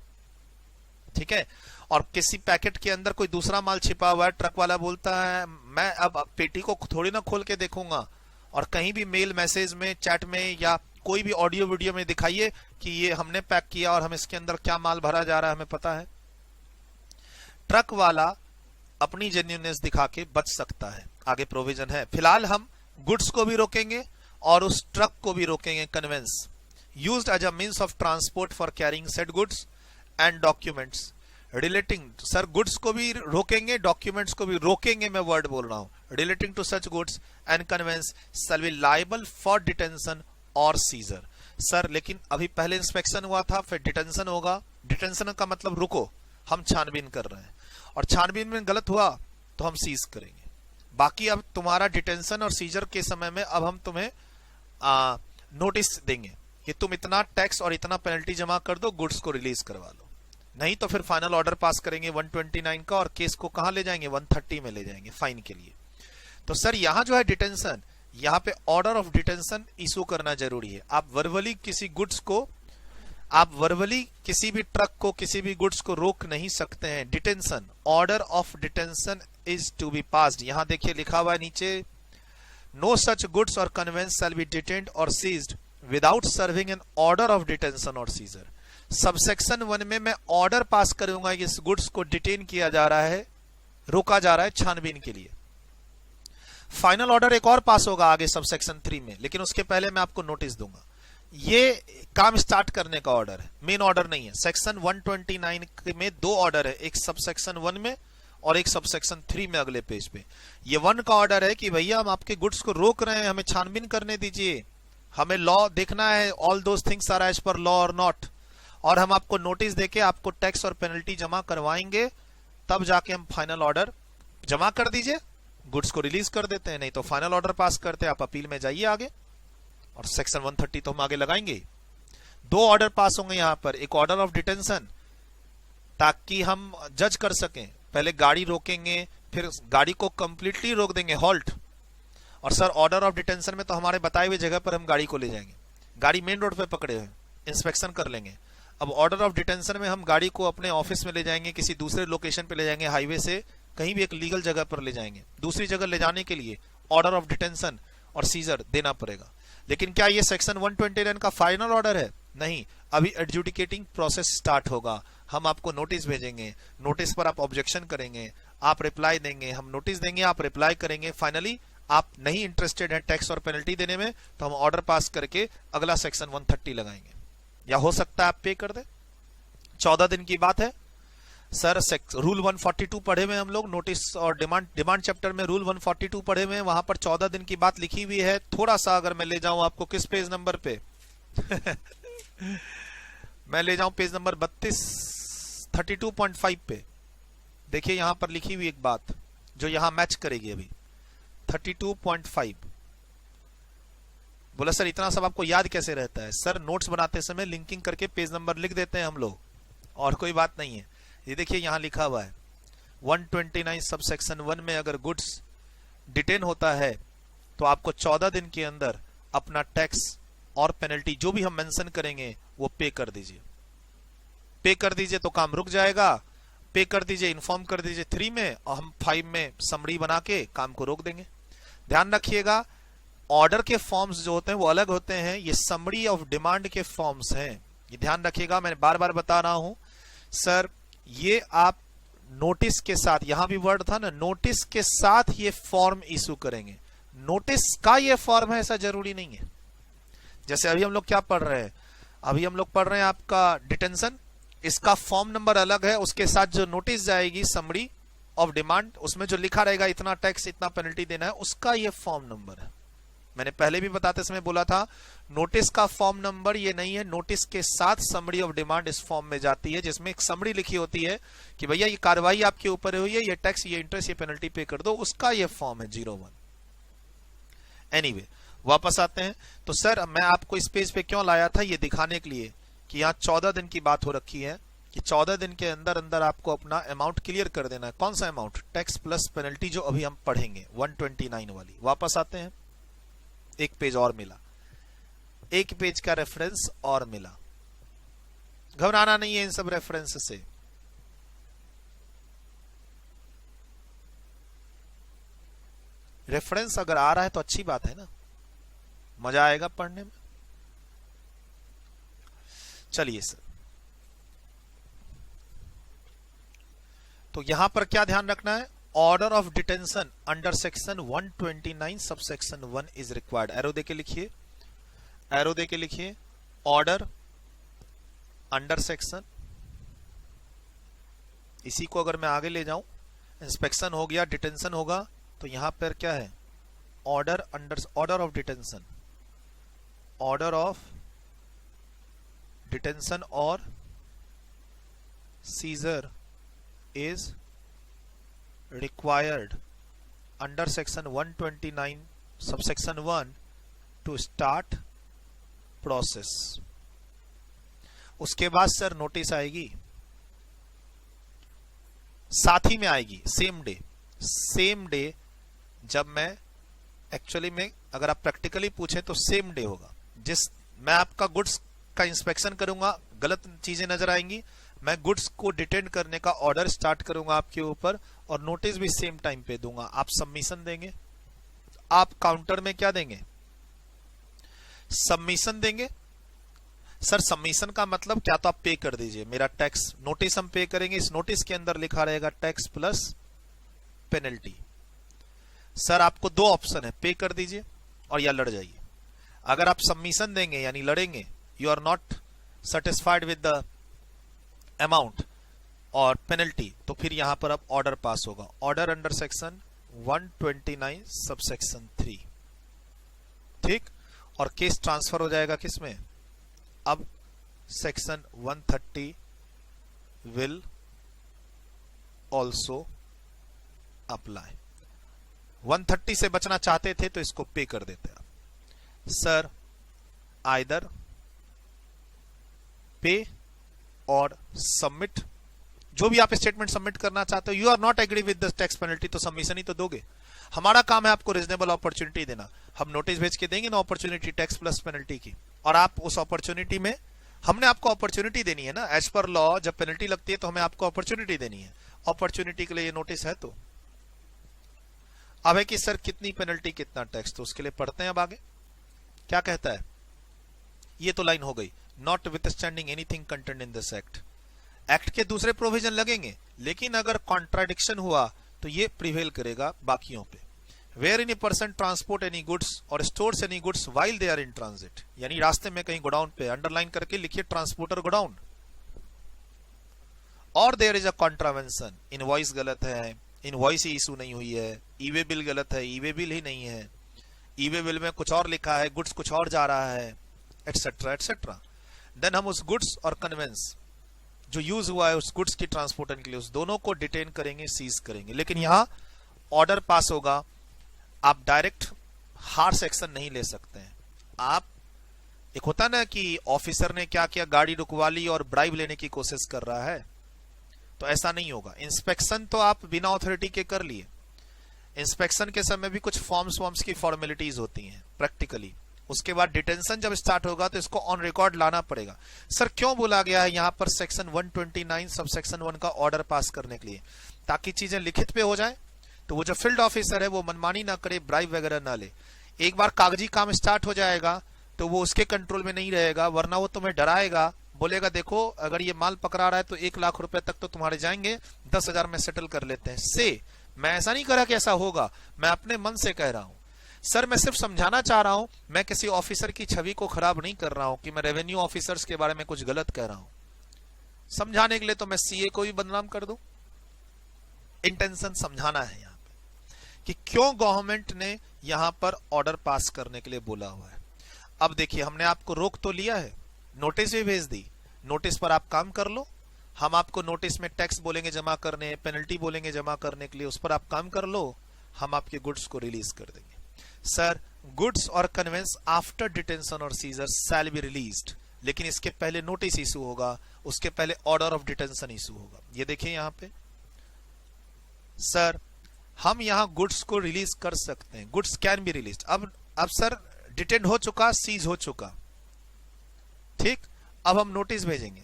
ठीक है। और किसी पैकेट के अंदर कोई दूसरा माल छिपा हुआ है, ट्रक वाला बोलता है मैं अब पेटी को थोड़ी ना खोल के देखूंगा, और कहीं भी मेल मैसेज में, चैट में, या कोई भी ऑडियो वीडियो में दिखाइए कि ये हमने पैक किया और हम इसके अंदर क्या माल भरा जा रहा है हमें पता है। ट्रक वाला अपनी जेन्युइननेस दिखा के बच सकता है, आगे प्रोविजन है। फिलहाल हम गुड्स को भी रोकेंगे और उस ट्रक को भी रोकेंगे। Conveyance used as a means of transport for carrying said goods and documents relating, sir goods को भी रोकेंगे, डॉक्यूमेंट्स को भी रोकेंगे, मैं वर्ड बोल रहा हूं। Relating to such goods and conveyance shall be liable for detention और सीजर। सर लेकिन अभी पहले इंस्पेक्शन हुआ था, फिर डिटेंशन होगा। डिटेंशन का मतलब रुको, हम छानबीन कर रहे हैं, और छानबीन में गलत हुआ तो हम सीज करेंगे। बाकी अब तुम्हारा डिटेंशन और सीजर के समय में अब हम तुम्हें नोटिस देंगे कि तुम इतना टैक्स और इतना पेनल्टी जमा कर दो, गुड्स को रिलीज करवा लो, नहीं तो फिर फाइनल ऑर्डर पास करेंगे 129 का, और केस को कहां ले जाएंगे? 130 में ले जाएंगे फाइन के लिए। तो सर यहां जो है डिटेंशन, यहां पे ऑर्डर ऑफ डिटेंशन इशू करना जरूरी है। आप वर्बली किसी गुड्स को, आप वर्बली किसी भी ट्रक को, किसी भी गुड्स को रोक नहीं सकते हैं। Detention, order of detention is to be passed. यहां देखिए लिखा हुआ है नीचे, नो सच गुड्स और कन्वेंस शैल बी डिटेन्ड और seized without serving an order of detention और सीजर। सबसेक्शन 1 में मैं ऑर्डर पास करूंगा, इस गुड्स को डिटेन किया जा रहा है, रोका जा रहा है छानबीन के लिए। फाइनल ऑर्डर एक और पास होगा आगे सबसेक्शन 3 में, लेकिन उसके पहले मैं आपको नोटिस दूंगा। ये काम स्टार्ट करने का ऑर्डर है, मेन ऑर्डर नहीं है। सेक्शन 129 में 2 ऑर्डर है, एक सबसेक्शन 1 में और एक सबसेक्शन 3 में अगले पेज पे। ये 1 का ऑर्डर है कि भैया हम आपके गुड्स को रोक रहे हैं, हमें छानबीन करने दीजिए, हमें लॉ देखना है, all those things are as per law और नॉट, और हम आपको नोटिस देके आपको टैक्स और पेनल्टी जमा करवाएंगे, तब जाके हम फाइनल ऑर्डर जमा कर दीजिए, गुड्स को रिलीज कर देते हैं, नहीं तो फाइनल ऑर्डर पास करते हैं, आप अपील में जाइए आगे, और सेक्शन 130 तो हम आगे लगाएंगे। 2 ऑर्डर पास होंगे यहां पर, एक ऑर्डर ऑफ डिटेंशन ताकि हम जज कर सकें, पहले गाड़ी रोकेंगे, फिर गाड़ी को कंप्लीटली रोक देंगे, हॉल्ट। और सर ऑर्डर ऑफ डिटेंशन में तो हमारे बताए हुए जगह पर हम गाड़ी को ले जाएंगे, गाड़ी मेन रोड पे पकड़े हुए, इंस्पेक्शन कर लेंगे। अब ऑर्डर ऑफ डिटेंशन में हम गाड़ी को अपने ऑफिस में ले जाएंगे, किसी दूसरे लोकेशन पे ले जाएंगे, हाईवे से कहीं भी एक लीगल जगह पर ले जाएंगे। दूसरी जगह ले जाने के लिए ऑर्डर ऑफ डिटेंशन और सीजर देना पड़ेगा। लेकिन क्या ये सेक्शन 129 का फाइनल ऑर्डर है? नहीं, अभी एडजुडिकेटिंग प्रोसेस स्टार्ट होगा, हम आपको नोटिस भेजेंगे, नोटिस पर आप ऑब्जेक्शन करेंगे, आप रिप्लाई देंगे, हम नोटिस देंगे, आप रिप्लाई करेंगे, फाइनली आप नहीं इंटरेस्टेड है टैक्स और पेनल्टी देने में तो हम ऑर्डर पास करके अगला सेक्शन 130 लगाएंगे, या हो सकता है आप पे कर दे। 14 दिन की बात है सर। रूल 142 पढ़े हुए हम लोग, नोटिस और डिमांड चैप्टर में रूल 142 पढ़े हुए, वहां पर 14 दिन की बात लिखी हुई है। थोड़ा सा अगर मैं ले जाऊं आपको किस पेज नंबर पे मैं ले जाऊं पेज नंबर 32.5 पे, देखिए यहां पर लिखी हुई एक बात जो यहां मैच करेगी अभी 32.5। बोला सर इतना सब आपको याद कैसे रहता है? सर नोट्स बनाते समय लिंकिंग करके पेज नंबर लिख देते हैं हम लोग, और कोई बात नहीं है। ये देखिए यहां लिखा हुआ है 129 सब सेक्शन 1 में अगर गुड्स डिटेन होता है तो आपको 14 दिन के अंदर अपना टैक्स और पेनल्टी जो भी हम मेंशन करेंगे वो पे कर दीजिए। पे कर दीजिए तो काम रुक जाएगा, पे कर दीजिए, इन्फॉर्म कर दीजिए 3 में, और हम 5 में समरी बना के काम को रोक देंगे। ध्यान रखिएगा ऑर्डर के फॉर्म्स जो होते हैं वो अलग होते हैं, ये समरी ऑफ डिमांड के फॉर्म्स हैं, ये ध्यान रखिएगा। मैं बार बार बता रहा हूं सर, ये आप नोटिस के साथ, यहां भी वर्ड था ना, नोटिस के साथ ये फॉर्म इशू करेंगे। नोटिस का ये फॉर्म है ऐसा जरूरी नहीं है। जैसे अभी हम लोग क्या पढ़ रहे हैं, अभी हम लोग पढ़ रहे हैं आपका डिटेंशन, इसका फॉर्म नंबर अलग है, उसके साथ जो नोटिस जाएगी समरी ऑफ डिमांड, उसमें जो लिखा रहेगा इतना टैक्स इतना पेनल्टी देना है, उसका ये फॉर्म नंबर है। मैंने पहले भी बताते समय बोला था नोटिस का फॉर्म नंबर ये नहीं है, नोटिस के साथ समरी ऑफ डिमांड इस फॉर्म में जाती है जिसमें एक समरी लिखी होती है कि भैया ये कार्रवाई आपके ऊपर हुई है, ये टैक्स ये इंटरेस्ट ये पेनल्टी पे कर दो, उसका ये फॉर्म है 01। एनीवे वापस आते हैं। तो सर मैं आपको इस पेज पे क्यों लाया था, ये दिखाने के लिए कि यहाँ 14 दिन की बात हो रखी है कि 14 दिन के अंदर अंदर आपको अपना अमाउंट क्लियर कर देना है। कौन सा अमाउंट? टैक्स प्लस पेनल्टी, जो अभी हम पढ़ेंगे 129 वाली। वापस आते हैं, एक पेज और मिला, एक पेज का रेफरेंस और मिला। घबराना नहीं है इन सब रेफरेंस से, रेफरेंस अगर आ रहा है तो अच्छी बात है ना, मजा आएगा पढ़ने में। चलिए सर, तो यहां पर क्या ध्यान रखना है, order of detention under section 129 sub section 1 is required. Arrow देके लिखिए, एरो देके लिखिए, ऑर्डर अंडर सेक्शन, इसी को अगर मैं आगे ले जाऊं, इंस्पेक्शन हो गया, डिटेंशन होगा, तो यहां पर क्या है, order under, order of detention, order of detention और scissor is required under section 129 subsection 1 to start process। उसके बाद सर नोटिस आएगी, साथ ही में आएगी सेम डे। सेम डे जब मैं एक्चुअली में अगर आप प्रैक्टिकली पूछे तो सेम डे होगा, जिस मैं आपका गुड्स का इंस्पेक्शन करूंगा, गलत चीजें नजर आएंगी, मैं गुड्स को डिटेन करने का ऑर्डर स्टार्ट करूंगा आपके ऊपर, और नोटिस भी सेम टाइम पे दूंगा। आप सबमिशन देंगे, आप काउंटर में क्या देंगे, सबमिशन देंगे। सर सबमिशन का मतलब क्या, तो आप पे कर दीजिए मेरा टैक्स, नोटिस हम पे करेंगे, इस नोटिस के अंदर लिखा रहेगा टैक्स प्लस पेनल्टी। सर आपको दो ऑप्शन है, पे कर दीजिए और या लड़ जाइए। अगर आप सबमिशन देंगे यानी लड़ेंगे, you are not satisfied with the amount और पेनल्टी, तो फिर यहां पर अब ऑर्डर पास होगा, ऑर्डर अंडर सेक्शन 129 सबसेक्शन 3, ठीक, और केस ट्रांसफर हो जाएगा किसमें, अब सेक्शन 130 विल ऑल्सो अप्लाई। 130 से बचना चाहते थे तो इसको पे कर देते हैं सर, आइदर पे और सबमिट, जो भी आप स्टेटमेंट सबमिट करना चाहते हो। You are not agree with the tax penalty, तो सबमिशन ही तो दोगे। हमारा काम है आपको रीजनेबल अपॉर्चुनिटी देना, हम नोटिस भेज के देंगे ना अपॉर्चुनिटी टैक्स प्लस पेनल्टी की, और आप उस अपॉर्चुनिटी में, हमने आपको अपॉर्चुनिटी देनी है ना, एज पर लॉ जब पेनल्टी लगती है तो हमें आपको अपॉर्चुनिटी देनी है, अपॉर्चुनिटी के लिए ये नोटिस है। तो अब है कि सर कितनी पेनल्टी कितना टैक्स, तो उसके लिए पढ़ते हैं अब आगे क्या कहता है। ये तो लाइन हो गई, not withstanding anything content in this act. Act के दूसरे प्रोविजन लगेंगे, लेकिन अगर कॉन्ट्राडिक्शन हुआ तो ये प्रिवेल करेगा बाकियों पे। Where in a person transport any goods और stores any goods while they are in transit, यानी रास्ते में कहीं गोडाउन पे अंडरलाइन करके लिखिए ट्रांसपोर्टर गोडाउन। और there is a contravention, invoice गलत है, इनवॉइस ही इशू नहीं हुई है, ईवे बिल गलत है, ईवे बिल ही नहीं है, ईवे बिल में कुछ और लिखा है, गुड्स कुछ और जा रहा है, एटसेट्रा एटसेट्रा। देन हम उस गुड्स और कन्वेंस जो यूज हुआ है उस गुड्स की ट्रांसपोर्टेशन के लिए उस दोनों को डिटेन करेंगे, सीज करेंगे। लेकिन यहां ऑर्डर पास होगा, आप डायरेक्ट हार्श एक्शन नहीं ले सकते हैं। आप एक होता ना कि ऑफिसर ने क्या किया, गाड़ी रुकवा ली और ब्राइब लेने की कोशिश कर रहा है, तो ऐसा नहीं होगा। इंस्पेक्शन तो आप बिना ऑथोरिटी के कर लिए, इंस्पेक्शन के समय भी कुछ फॉर्म्स की फॉर्मेलिटीज होती हैं प्रैक्टिकली। उसके बाद डिटेंशन जब स्टार्ट होगा तो इसको ऑन रिकॉर्ड लाना पड़ेगा। सर क्यों बोला गया है यहां पर सेक्शन 129 सब सेक्शन 1 का ऑर्डर पास करने के लिए, ताकि चीजें लिखित पे हो जाए, तो वो जो फील्ड ऑफिसर है वो मनमानी ना करे, ब्राइब वगैरह ना ले। एक बार कागजी काम स्टार्ट हो जाएगा तो वो उसके कंट्रोल में नहीं रहेगा, वरना वो तुम्हें डराएगा, बोलेगा देखो अगर ये माल पकड़ा रहा है तो 1 लाख रुपए तक तो तुम्हारे जाएंगे, 10,000 में सेटल कर लेते हैं। से मैं ऐसा नहीं करा कि ऐसा होगा, मैं अपने मन से कह रहा हूं। सर मैं सिर्फ समझाना चाह रहा हूं, मैं किसी ऑफिसर की छवि को खराब नहीं कर रहा हूं कि मैं रेवेन्यू ऑफिसर्स के बारे में कुछ गलत कह रहा हूं। समझाने के लिए तो मैं सीए को भी बदनाम कर दूं। इंटेंशन समझाना है यहां पे कि क्यों गवर्नमेंट ने यहां पर ऑर्डर पास करने के लिए बोला हुआ है। अब देखिए हमने आपको रोक तो लिया है, नोटिस भी भेज दी, नोटिस पर आप काम कर लो। हम आपको नोटिस में टैक्स बोलेंगे जमा करने, पेनल्टी बोलेंगे जमा करने के लिए, उस पर आप काम कर लो, हम आपके गुड्स को रिलीज कर देंगे। सर गुड्स और कन्वेंस आफ्टर डिटेंशन और सीजर शैल बी रिलीज्ड, लेकिन इसके पहले नोटिस इशू होगा, उसके पहले ऑर्डर ऑफ डिटेंशन इशू होगा। ये देखिए यहां पे सर हम यहां गुड्स को रिलीज कर सकते हैं, गुड्स कैन बी रिलीज। अब सर डिटेन हो चुका, सीज हो चुका, ठीक। अब हम नोटिस भेजेंगे,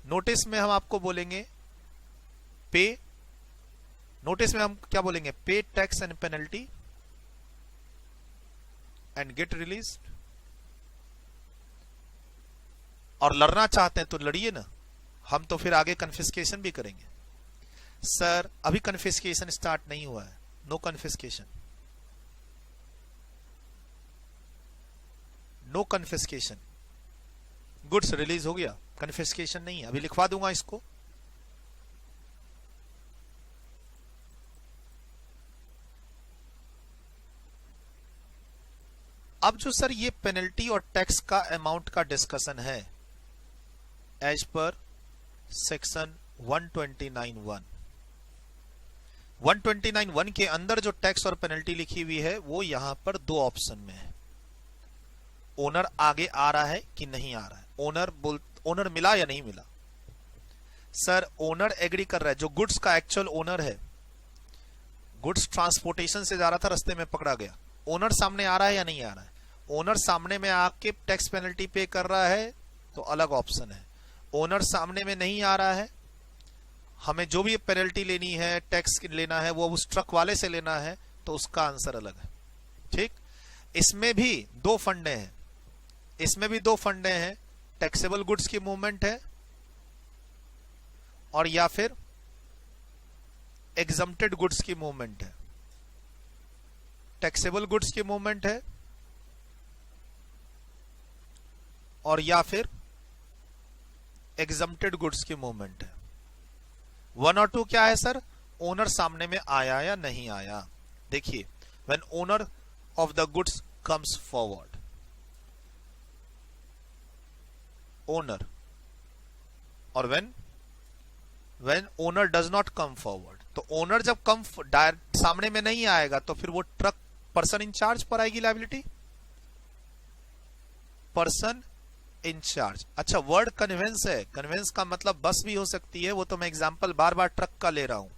नोटिस में हम आपको बोलेंगे पे, नोटिस में हम क्या बोलेंगे, पे tax and penalty and get release. और लड़ना चाहते हैं तो लड़िए ना, हम तो फिर आगे कन्फिस्केशन भी करेंगे। सर अभी कन्फिस्केशन स्टार्ट नहीं हुआ है, no confiscation, no confiscation. Goods release हो गया, कन्फिस्केशन नहीं है, अभी लिखवा दूंगा इसको। अब जो सर ये पेनल्टी और टैक्स का अमाउंट का डिस्कशन है एज पर सेक्शन 129(1), 129(1) के अंदर जो टैक्स और पेनल्टी लिखी हुई है वो यहां पर 2 ऑप्शन में है। ओनर आगे आ रहा है कि नहीं आ रहा है, ओनर मिला या नहीं मिला। सर ओनर एग्री कर रहा है, जो गुड्स का एक्चुअल ओनर है, गुड्स ट्रांसपोर्टेशन से जा रहा था, रास्ते में पकड़ा गया, ओनर सामने आ रहा है या नहीं आ रहा है। ओनर सामने में आके टैक्स पेनल्टी पे कर रहा है तो अलग ऑप्शन है। ओनर सामने में नहीं आ रहा है, हमें जो भी पेनल्टी लेनी है, टैक्स लेना है, वो उस ट्रक वाले से लेना है, तो उसका आंसर अलग है, ठीक। इसमें भी 2 फंडे हैं, इसमें भी 2 फंडे हैं, टैक्सेबल गुड्स की मूवमेंट है और या फिर एग्जम्प्टेड गुड्स की मूवमेंट है। टैक्सेबल गुड्स की मूवमेंट है और या फिर एग्जम्प्टेड गुड्स की मूवमेंट है। 1 और 2 क्या है सर, ओनर सामने में आया या नहीं आया। देखिए when owner of the goods comes forward, owner, और when owner does not come forward, तो ओनर जब सामने में नहीं आएगा तो फिर वो ट्रक पर्सन इंचार्ज पर आएगी लायबिलिटी, पर्सन इंचार्ज। अच्छा वर्ड कन्वेंस है, कन्वेंस का मतलब बस भी हो सकती है, वो तो मैं एग्जांपल बार बार ट्रक का ले रहा हूं,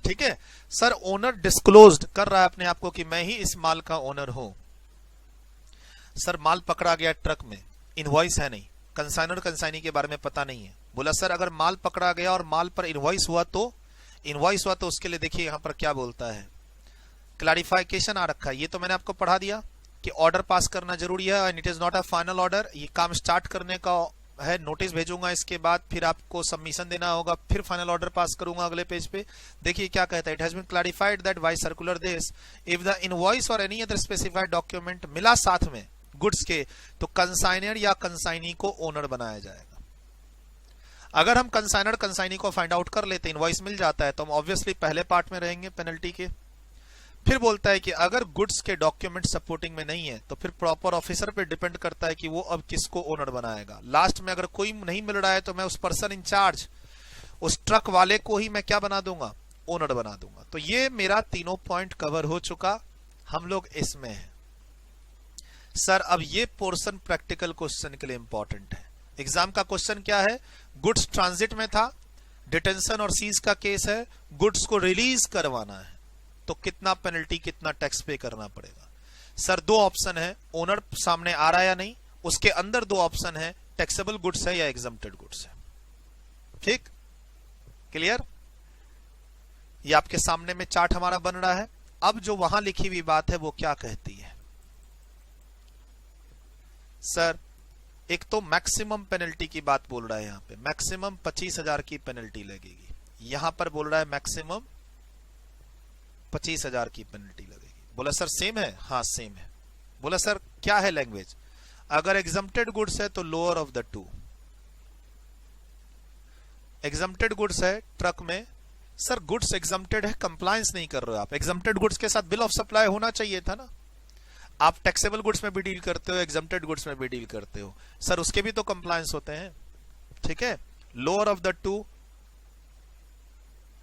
ठीक है। सर ओनर डिस्क्लोज्ड कर रहा है अपने आप को कि मैं ही इस माल का ओनर हूं। सर माल पकड़ा गया ट्रक में, इनवॉइस है नहीं, कंसाइनर कंसाइनी के बारे में पता नहीं है। बोला सर अगर माल पकड़ा गया और माल पर इनवॉइस हुआ तो उसके लिए देखिए यहां पर क्या बोलता है, क्लैरिफिकेशन आ रखा है, ये तो मैंने आपको पढ़ा दिया कि ऑर्डर पास करना जरूरी है and it is not a final order. ये काम स्टार्ट करने का है, नोटिस भेजूंगा, इसके बाद फिर आपको सबमिशन देना होगा, फिर फाइनल ऑर्डर पास करूंगा अगले पेज पे। देखिए क्या कहता है, it has been clarified that by circular this if the invoice और एनी अदर स्पेसिफाइड डॉक्यूमेंट मिला साथ में गुड्स के, तो कंसाइनर या कंसाइनी को ओनर बनाया जाएगा। अगर हम कंसाइनर कंसाइनी को फाइंड आउट कर लेते, इनवॉइस मिल जाता है, तो हम ऑब्वियसली पहले पार्ट में रहेंगे पेनल्टी के। फिर बोलता है कि अगर गुड्स के डॉक्यूमेंट सपोर्टिंग में नहीं है, तो फिर प्रॉपर ऑफिसर पे डिपेंड करता है कि वो अब किसको ओनर बनाएगा। लास्ट में अगर कोई नहीं मिल रहा है, तो मैं उस पर्सन इंचार्ज, उस ट्रक वाले को ही मैं क्या बना दूंगा, ओनर बना दूंगा। तो ये मेरा तीनों पॉइंट कवर हो चुका, हम लोग इसमें है। सर अब ये पोर्शन प्रैक्टिकल क्वेश्चन के लिए इंपॉर्टेंट है। एग्जाम का क्वेश्चन क्या है, गुड्स ट्रांजिट में था, डिटेंशन और सीज का केस है, गुड्स को रिलीज करवाना है, तो कितना पेनल्टी, कितना टैक्स पे करना पड़ेगा। सर दो ऑप्शन है, ओनर सामने आ रहा है या नहीं, उसके अंदर दो ऑप्शन है, टैक्सेबल गुड्स है या एग्जम्प्टेड गुड्स है। ठीक, क्लियर। ये आपके सामने में चार्ट हमारा बन रहा है। अब जो वहां लिखी हुई बात है वो क्या कहती है, सर एक तो मैक्सिमम पेनल्टी की बात बोल रहा है, यहां पे मैक्सिमम 25,000 की पेनल्टी लगेगी, यहां पर बोल रहा है मैक्सिमम 25,000 की पेनल्टी लगेगी। बोला सर सेम है, हाँ सेम है। बोला सर क्या है लैंग्वेज, अगर एग्जम्प्टेड गुड्स है तो lower of the two. Exempted goods है ट्रक में, सर गुड्स एग्जम्प्टेड है, कंप्लायंस नहीं कर रहे हो आप। एग्जम्प्टेड गुड्स के साथ बिल ऑफ सप्लाई होना चाहिए था ना। आप टैक्सेबल गुड्स में भी डील करते हो, एग्जम्प्टेड गुड्स में भी डील करते हो, सर उसके भी तो कंप्लायंस होते हैं। ठीक है, लोअर ऑफ द टू,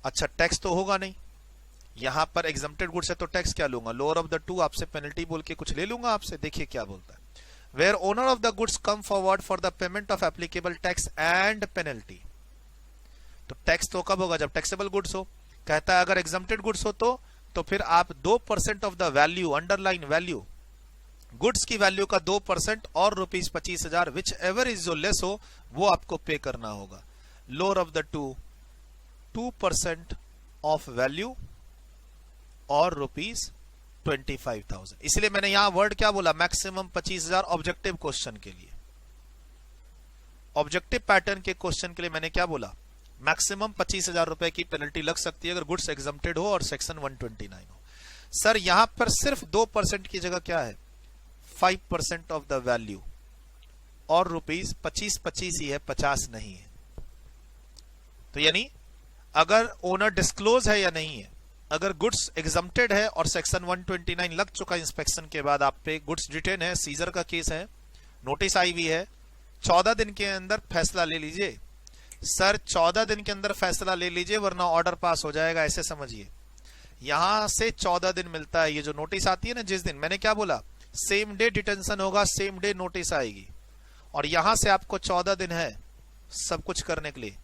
अच्छा टैक्स तो होगा नहीं, यहां पर एग्जम्प्टेड गुड्स है तो टैक्स क्या लूंगा, लोअर ऑफ द टू, आपसे पेनल्टी बोल के कुछ ले लूंगा आपसे। देखिए क्या बोलता है, where owner of the goods come forward for the payment of applicable tax and penalty. तो टैक्स तो कब होगा, जब टैक्सेबल गुड्स हो। कहता है अगर एग्जम्प्टेड गुड्स हो तो फिर आप 2% of the value, underline value, goods की वैल्यू का 2% और ₹25,000 विच एवर इज जो लेस हो वो आपको पे करना होगा। Lower of the two, 2% of value और ₹25,000। इसलिए मैंने यहां वर्ड क्या बोला, मैक्सिमम 25,000 ऑब्जेक्टिव क्वेश्चन के लिए। ऑब्जेक्टिव पैटर्न के क्वेश्चन के लिए मैंने क्या बोला, मैक्सिमम 25,000 रुपए की पेनल्टी लग सकती है अगर गुड्स एग्जम्प्टेड हो और सेक्शन 129 हो। सर यहां पर सिर्फ 2% की जगह क्या है, 5% ऑफ द वैल्यू और ₹25 ही है, 50 नहीं है। तो यानी अगर ओनर डिस्क्लोज है या नहीं है, अगर गुड्स एग्जम्प्टेड है और सेक्शन 129 लग चुका इंस्पेक्शन के बाद, आप पे गुड्स डिटेन है, सीजर का केस है, नोटिस आई हुई है, 14 दिन के अंदर फैसला ले लीजिए। सर 14 दिन के अंदर फैसला ले लीजिए वरना ऑर्डर पास हो जाएगा, ऐसे समझिए। यहां से 14 दिन मिलता है, ये जो नोटिस आती है ना जिस दिन, मैंने क्या बोला, सेम डे डिटेंशन होगा, सेम डे नोटिस आएगी, और यहां से आपको 14 दिन है सब कुछ करने के लिए।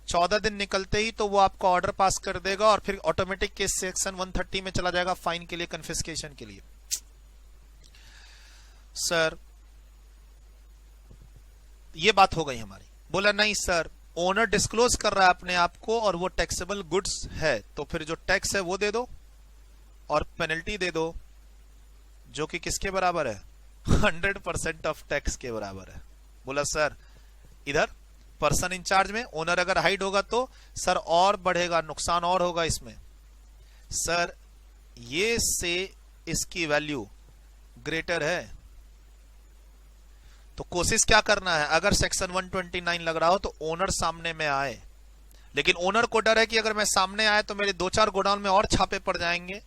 14 दिन निकलते ही तो वो आपको ऑर्डर पास कर देगा और फिर ऑटोमेटिक केस सेक्शन 130 में चला जाएगा, फाइन के लिए, कन्फिस्केशन के लिए। सर ये बात हो गई हमारी। बोला नहीं सर, ओनर डिस्क्लोज कर रहा है अपने आप को और वो टैक्सेबल गुड्स है, तो फिर जो टैक्स है वो दे दो और पेनल्टी दे दो, जो कि किसके बराबर है, 100% ऑफ टैक्स के बराबर है। बोला सर इधर पर्सन इंचार्ज में ओनर अगर हाइड होगा तो सर और बढ़ेगा, नुकसान और होगा इसमें। सर ये से इसकी वैल्यू ग्रेटर है, तो कोशिश क्या करना है, अगर सेक्शन 129 लग रहा हो तो ओनर सामने में आए, लेकिन ओनर को डर है कि अगर मैं सामने आया तो मेरे 2-4 गोडाउन में और छापे पड़ जाएंगे।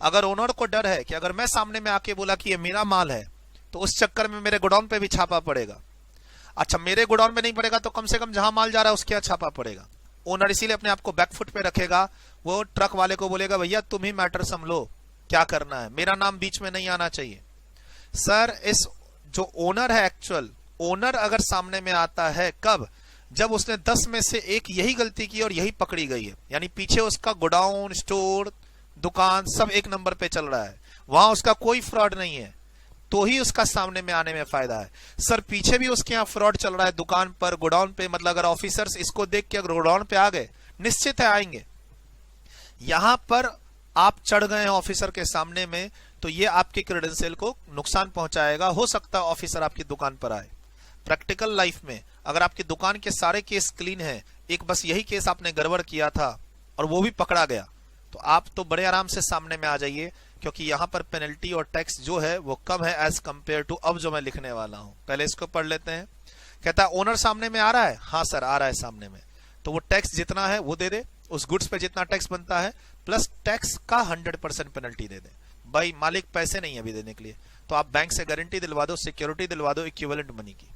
अगर ओनर को डर है कि अगर मैं सामने में आके बोला कि ये मेरा माल है, तो उस चक्कर में मेरे गोडाउन पे भी छापा पड़ेगा। अच्छा मेरे गोडाउन में नहीं पड़ेगा तो कम से कम जहां माल जा रहा है उसके यहाँ छापा पड़ेगा। ओनर इसीलिए अपने आप को बैकफुट पे रखेगा, वो ट्रक वाले को बोलेगा भैया तुम ही मैटर संभलो, क्या करना है, मेरा नाम बीच में नहीं आना चाहिए। सर इस जो ओनर है, एक्चुअल ओनर अगर सामने में आता है कब, जब उसने 10 में से एक यही गलती की और यही पकड़ी गई है, यानी पीछे उसका गोडाउन, स्टोर, दुकान सब एक नंबर पे चल रहा है, वहां उसका कोई फ्रॉड नहीं है, तो ही उसका सामने में आने में फायदा है। सर पीछे भी उसके यहाँ फ्रॉड चल रहा है, दुकान पर, गोडाउन पे, मतलब अगर ऑफिसर्स इसको देख के अगर गोडाउन पे आ गए, निश्चित है आएंगे। यहां पर आप चढ़ गए हैं ऑफिसर के सामने में, तो ये आपके क्रेडेंशियल को नुकसान पहुंचाएगा। हो सकता है ऑफिसर आपकी दुकान पर आए, प्रैक्टिकल लाइफ में अगर आपकी दुकान के सारे केस क्लीन है, एक बस यही केस आपने गड़बड़ किया था और वो भी पकड़ा गया, तो आप तो बड़े आराम से सामने में आ जाइए, क्योंकि यहाँ पर पेनल्टी और टैक्स जो है वो कम है एज कंपेयर टू अब जो मैं लिखने वाला हूं। पहले इसको पढ़ लेते हैं। कहता है ओनर सामने में आ रहा है, हाँ सर आ रहा है सामने में, तो वो टैक्स जितना है वो दे दे, उस गुड्स पे जितना टैक्स बनता है प्लस टैक्स का 100% पेनल्टी दे दे। भाई मालिक पैसे नहीं है अभी देने के लिए, तो आप बैंक से गारंटी दिलवा दो, सिक्योरिटी दिलवा दो इक्विवेलेंट मनी की।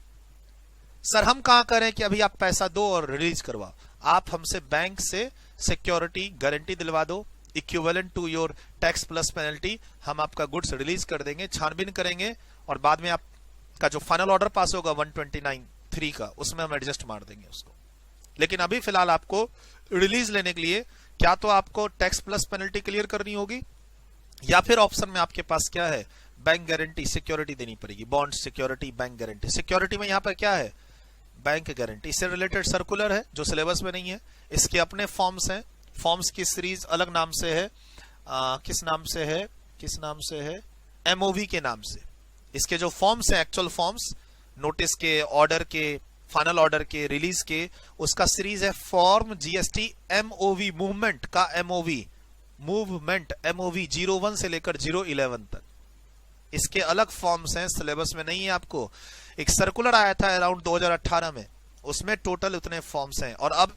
सर हम कहां करें कि अभी आप पैसा दो और रिलीज करवाओ, आप हमसे बैंक से सिक्योरिटी गारंटी दिलवा दो equivalent to your tax plus penalty, हम आपका गुड्स रिलीज कर देंगे, छानबीन करेंगे और बाद में आपका जो फाइनल ऑर्डर पास होगा 129(3) का, उसमें हम एडजस्ट मार देंगे उसको। लेकिन अभी फिलहाल आपको रिलीज लेने के लिए क्या तो आपको टैक्स प्लस पेनल्टी क्लियर करनी होगी, या फिर ऑप्शन में आपके पास क्या है, बैंक गारंटी सिक्योरिटी देनी पड़ेगी। Bond security bank guarantee, security में यहां पर क्या है, बैंक गारंटी। इससे रिलेटेड सर्कुलर है जो सिलेबस में नहीं है, इसके अपने फॉर्म्स हैं, फॉर्म्स की सीरीज अलग नाम से है, किस नाम से है, एमओवी के नाम से। इसके जो फॉर्म्स हैं एक्चुअल फॉर्म्स, नोटिस के, ऑर्डर के, फाइनल ऑर्डर के, रिलीज के, उसका सीरीज है फॉर्म जीएसटी एमओवी, मूवमेंट का एमओवी, मूवमेंट एमओवी 01 से लेकर 011 तक। इसके अलग फॉर्म्स हैं, सिलेबस में नहीं है आपको। एक सर्कुलर आया था अराउंड 2018 में, उसमें टोटल उतने फॉर्म्स हैं। और अब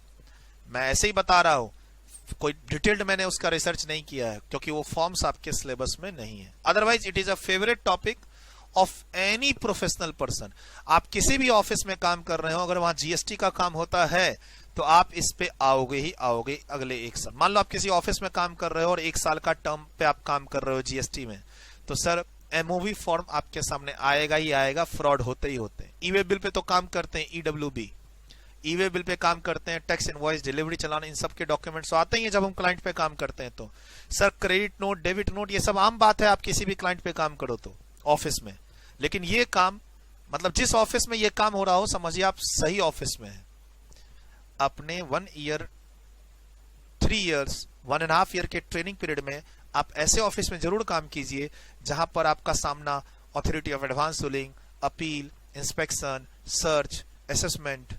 मैं ऐसे ही बता रहा हूं, कोई डिटेल्ड मैंने उसका रिसर्च नहीं किया है, क्योंकि वो फॉर्म्स आपके सिलेबस में नहीं है। Otherwise it is a favourite topic of any professional person. आप किसी भी ऑफिस में काम कर रहे हो, अगर वहां जीएसटी का काम होता है तो आप इस पे आओगे ही आओगे अगले एक साल। मान लो आप किसी ऑफिस में काम कर रहे हो और एक साल का टर्म पे आप काम कर रहे हो जीएसटी में, तो सर एमओवी फॉर्म आपके सामने आएगा ही आएगा, फ्रॉड होते ही होते हैं। ई वे बिल पे तो काम करते हैं, ईडब्ल्यूबी ई वे बिल पे काम करते हैं, टैक्स इनवॉइस, डिलीवरी चलाना, इन सब के डॉक्यूमेंट्स तो आते ही हैं जब हम क्लाइंट पे काम करते हैं। तो sir credit note, debit note, ये सब आम बात है आप किसी भी क्लाइंट पे काम करो तो ऑफिस में। लेकिन ये काम, मतलब जिस ऑफिस में ये काम हो रहा हो, समझिए आप सही ऑफिस में है। अपने 1 ईयर, 3 इयर्स, 1.5 ईयर के ट्रेनिंग पीरियड में आप ऐसे ऑफिस में जरूर काम कीजिए जहां पर आपका सामना authority of advance ruling, appeal, inspection, search, assessment,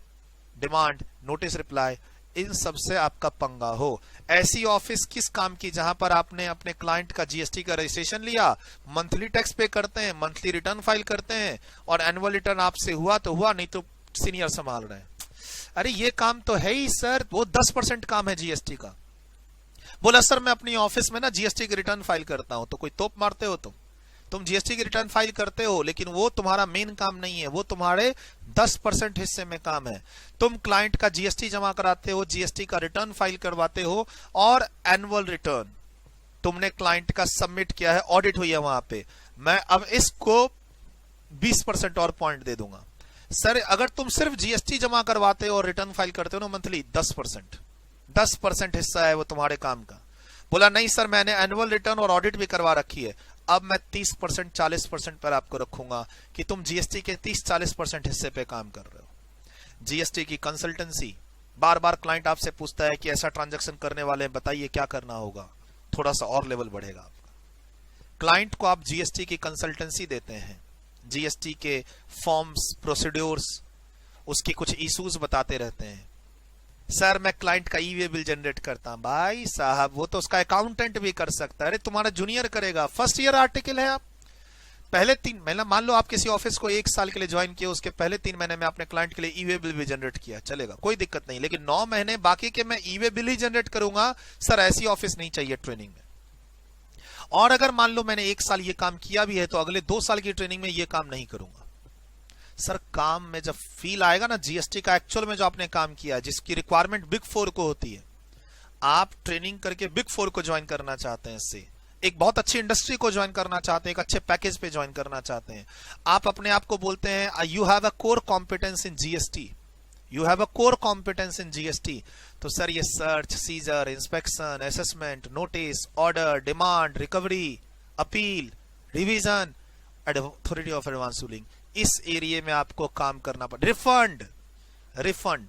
demand, notice reply, इन सब से आपका पंगा हो। ऐसी ऑफिस किस काम की जहां पर आपने अपने क्लाइंट का जीएसटी का रजिस्ट्रेशन लिया, मंथली टैक्स पे करते हैं, मंथली रिटर्न फाइल करते हैं, और एनुअल रिटर्न आपसे हुआ तो हुआ, नहीं तो सीनियर संभाल रहे हैं। अरे ये काम तो है ही सर, वो 10% काम है जीएसटी का। बोला सर मैं अपनी ऑफिस में ना जीएसटी की रिटर्न फाइल करता हूं, तो कोई तोप मारते हो तुम जीएसटी की रिटर्न फाइल करते हो, लेकिन वो तुम्हारा मेन काम नहीं है, वो तुम्हारे 10% हिस्से में काम है। तुम क्लाइंट का जीएसटी जमा कराते हो, जीएसटी का रिटर्न फाइल करवाते हो, और एनुअल रिटर्न तुमने क्लाइंट का सबमिट किया है, ऑडिट हुई है वहां पे, मैं अब इसको 20% और पॉइंट दे दूंगा। सर अगर तुम सिर्फ जीएसटी जमा करवाते हो और रिटर्न फाइल करते हो ना मंथली, 10% हिस्सा है वो तुम्हारे काम का। बोला नहीं सर मैंने एनुअल रिटर्न और ऑडिट भी करवा रखी है, अब मैं 30% 40% पर आपको रखूंगा कि तुम जीएसटी के 30-40% हिस्से पे काम कर रहे हो। जीएसटी की कंसल्टेंसी, बार बार क्लाइंट आपसे पूछता है कि ऐसा ट्रांजैक्शन करने वाले हैं, बताइए क्या करना होगा, थोड़ा सा और लेवल बढ़ेगा आपका। क्लाइंट को आप जीएसटी की कंसल्टेंसी देते हैं, जीएसटी के फॉर्म्स, प्रोसीड्योर्स, उसकी कुछ इश्यूज बताते रहते हैं। सर मैं क्लाइंट का ई वे बिल जनरेट करता हूं, भाई साहब वो तो उसका अकाउंटेंट भी कर सकता है। अरे तुम्हारा जूनियर करेगा, फर्स्ट ईयर आर्टिकल है। आप पहले 3 महीना, मान लो आप किसी ऑफिस को 1 साल के लिए ज्वाइन किए, उसके पहले 3 महीने में आपने क्लाइंट के लिए ई वे बिल भी जनरेट किया, चलेगा, कोई दिक्कत नहीं। लेकिन 9 महीने बाकी के मैं ई वे बिल ही जनरेट करूंगा, सर ऐसी ऑफिस नहीं चाहिए ट्रेनिंग में। और अगर मान लो मैंने 1 साल ये काम किया भी है, तो अगले 2 साल की ट्रेनिंग में ये काम नहीं करूंगा। सर काम में जब फील आएगा ना जीएसटी का, एक्चुअल में जो आपने काम किया, जिसकी रिक्वायरमेंट बिग 4 को होती है, आप ट्रेनिंग करके बिग 4 को ज्वाइन करना चाहते हैं, इससे एक बहुत अच्छी इंडस्ट्री को ज्वाइन करना चाहते हैं, एक अच्छे पैकेज पे ज्वाइन करना चाहते हैं, आप अपने आप को बोलते हैं you have a core competence in GST, you have a core competence in GST, तो सर ये search, seizure, inspection, assessment, notice, order, demand, recovery, appeal, revision, authority of advance ruling, इस एरिया में आपको काम करना पड़ेगा। रिफंड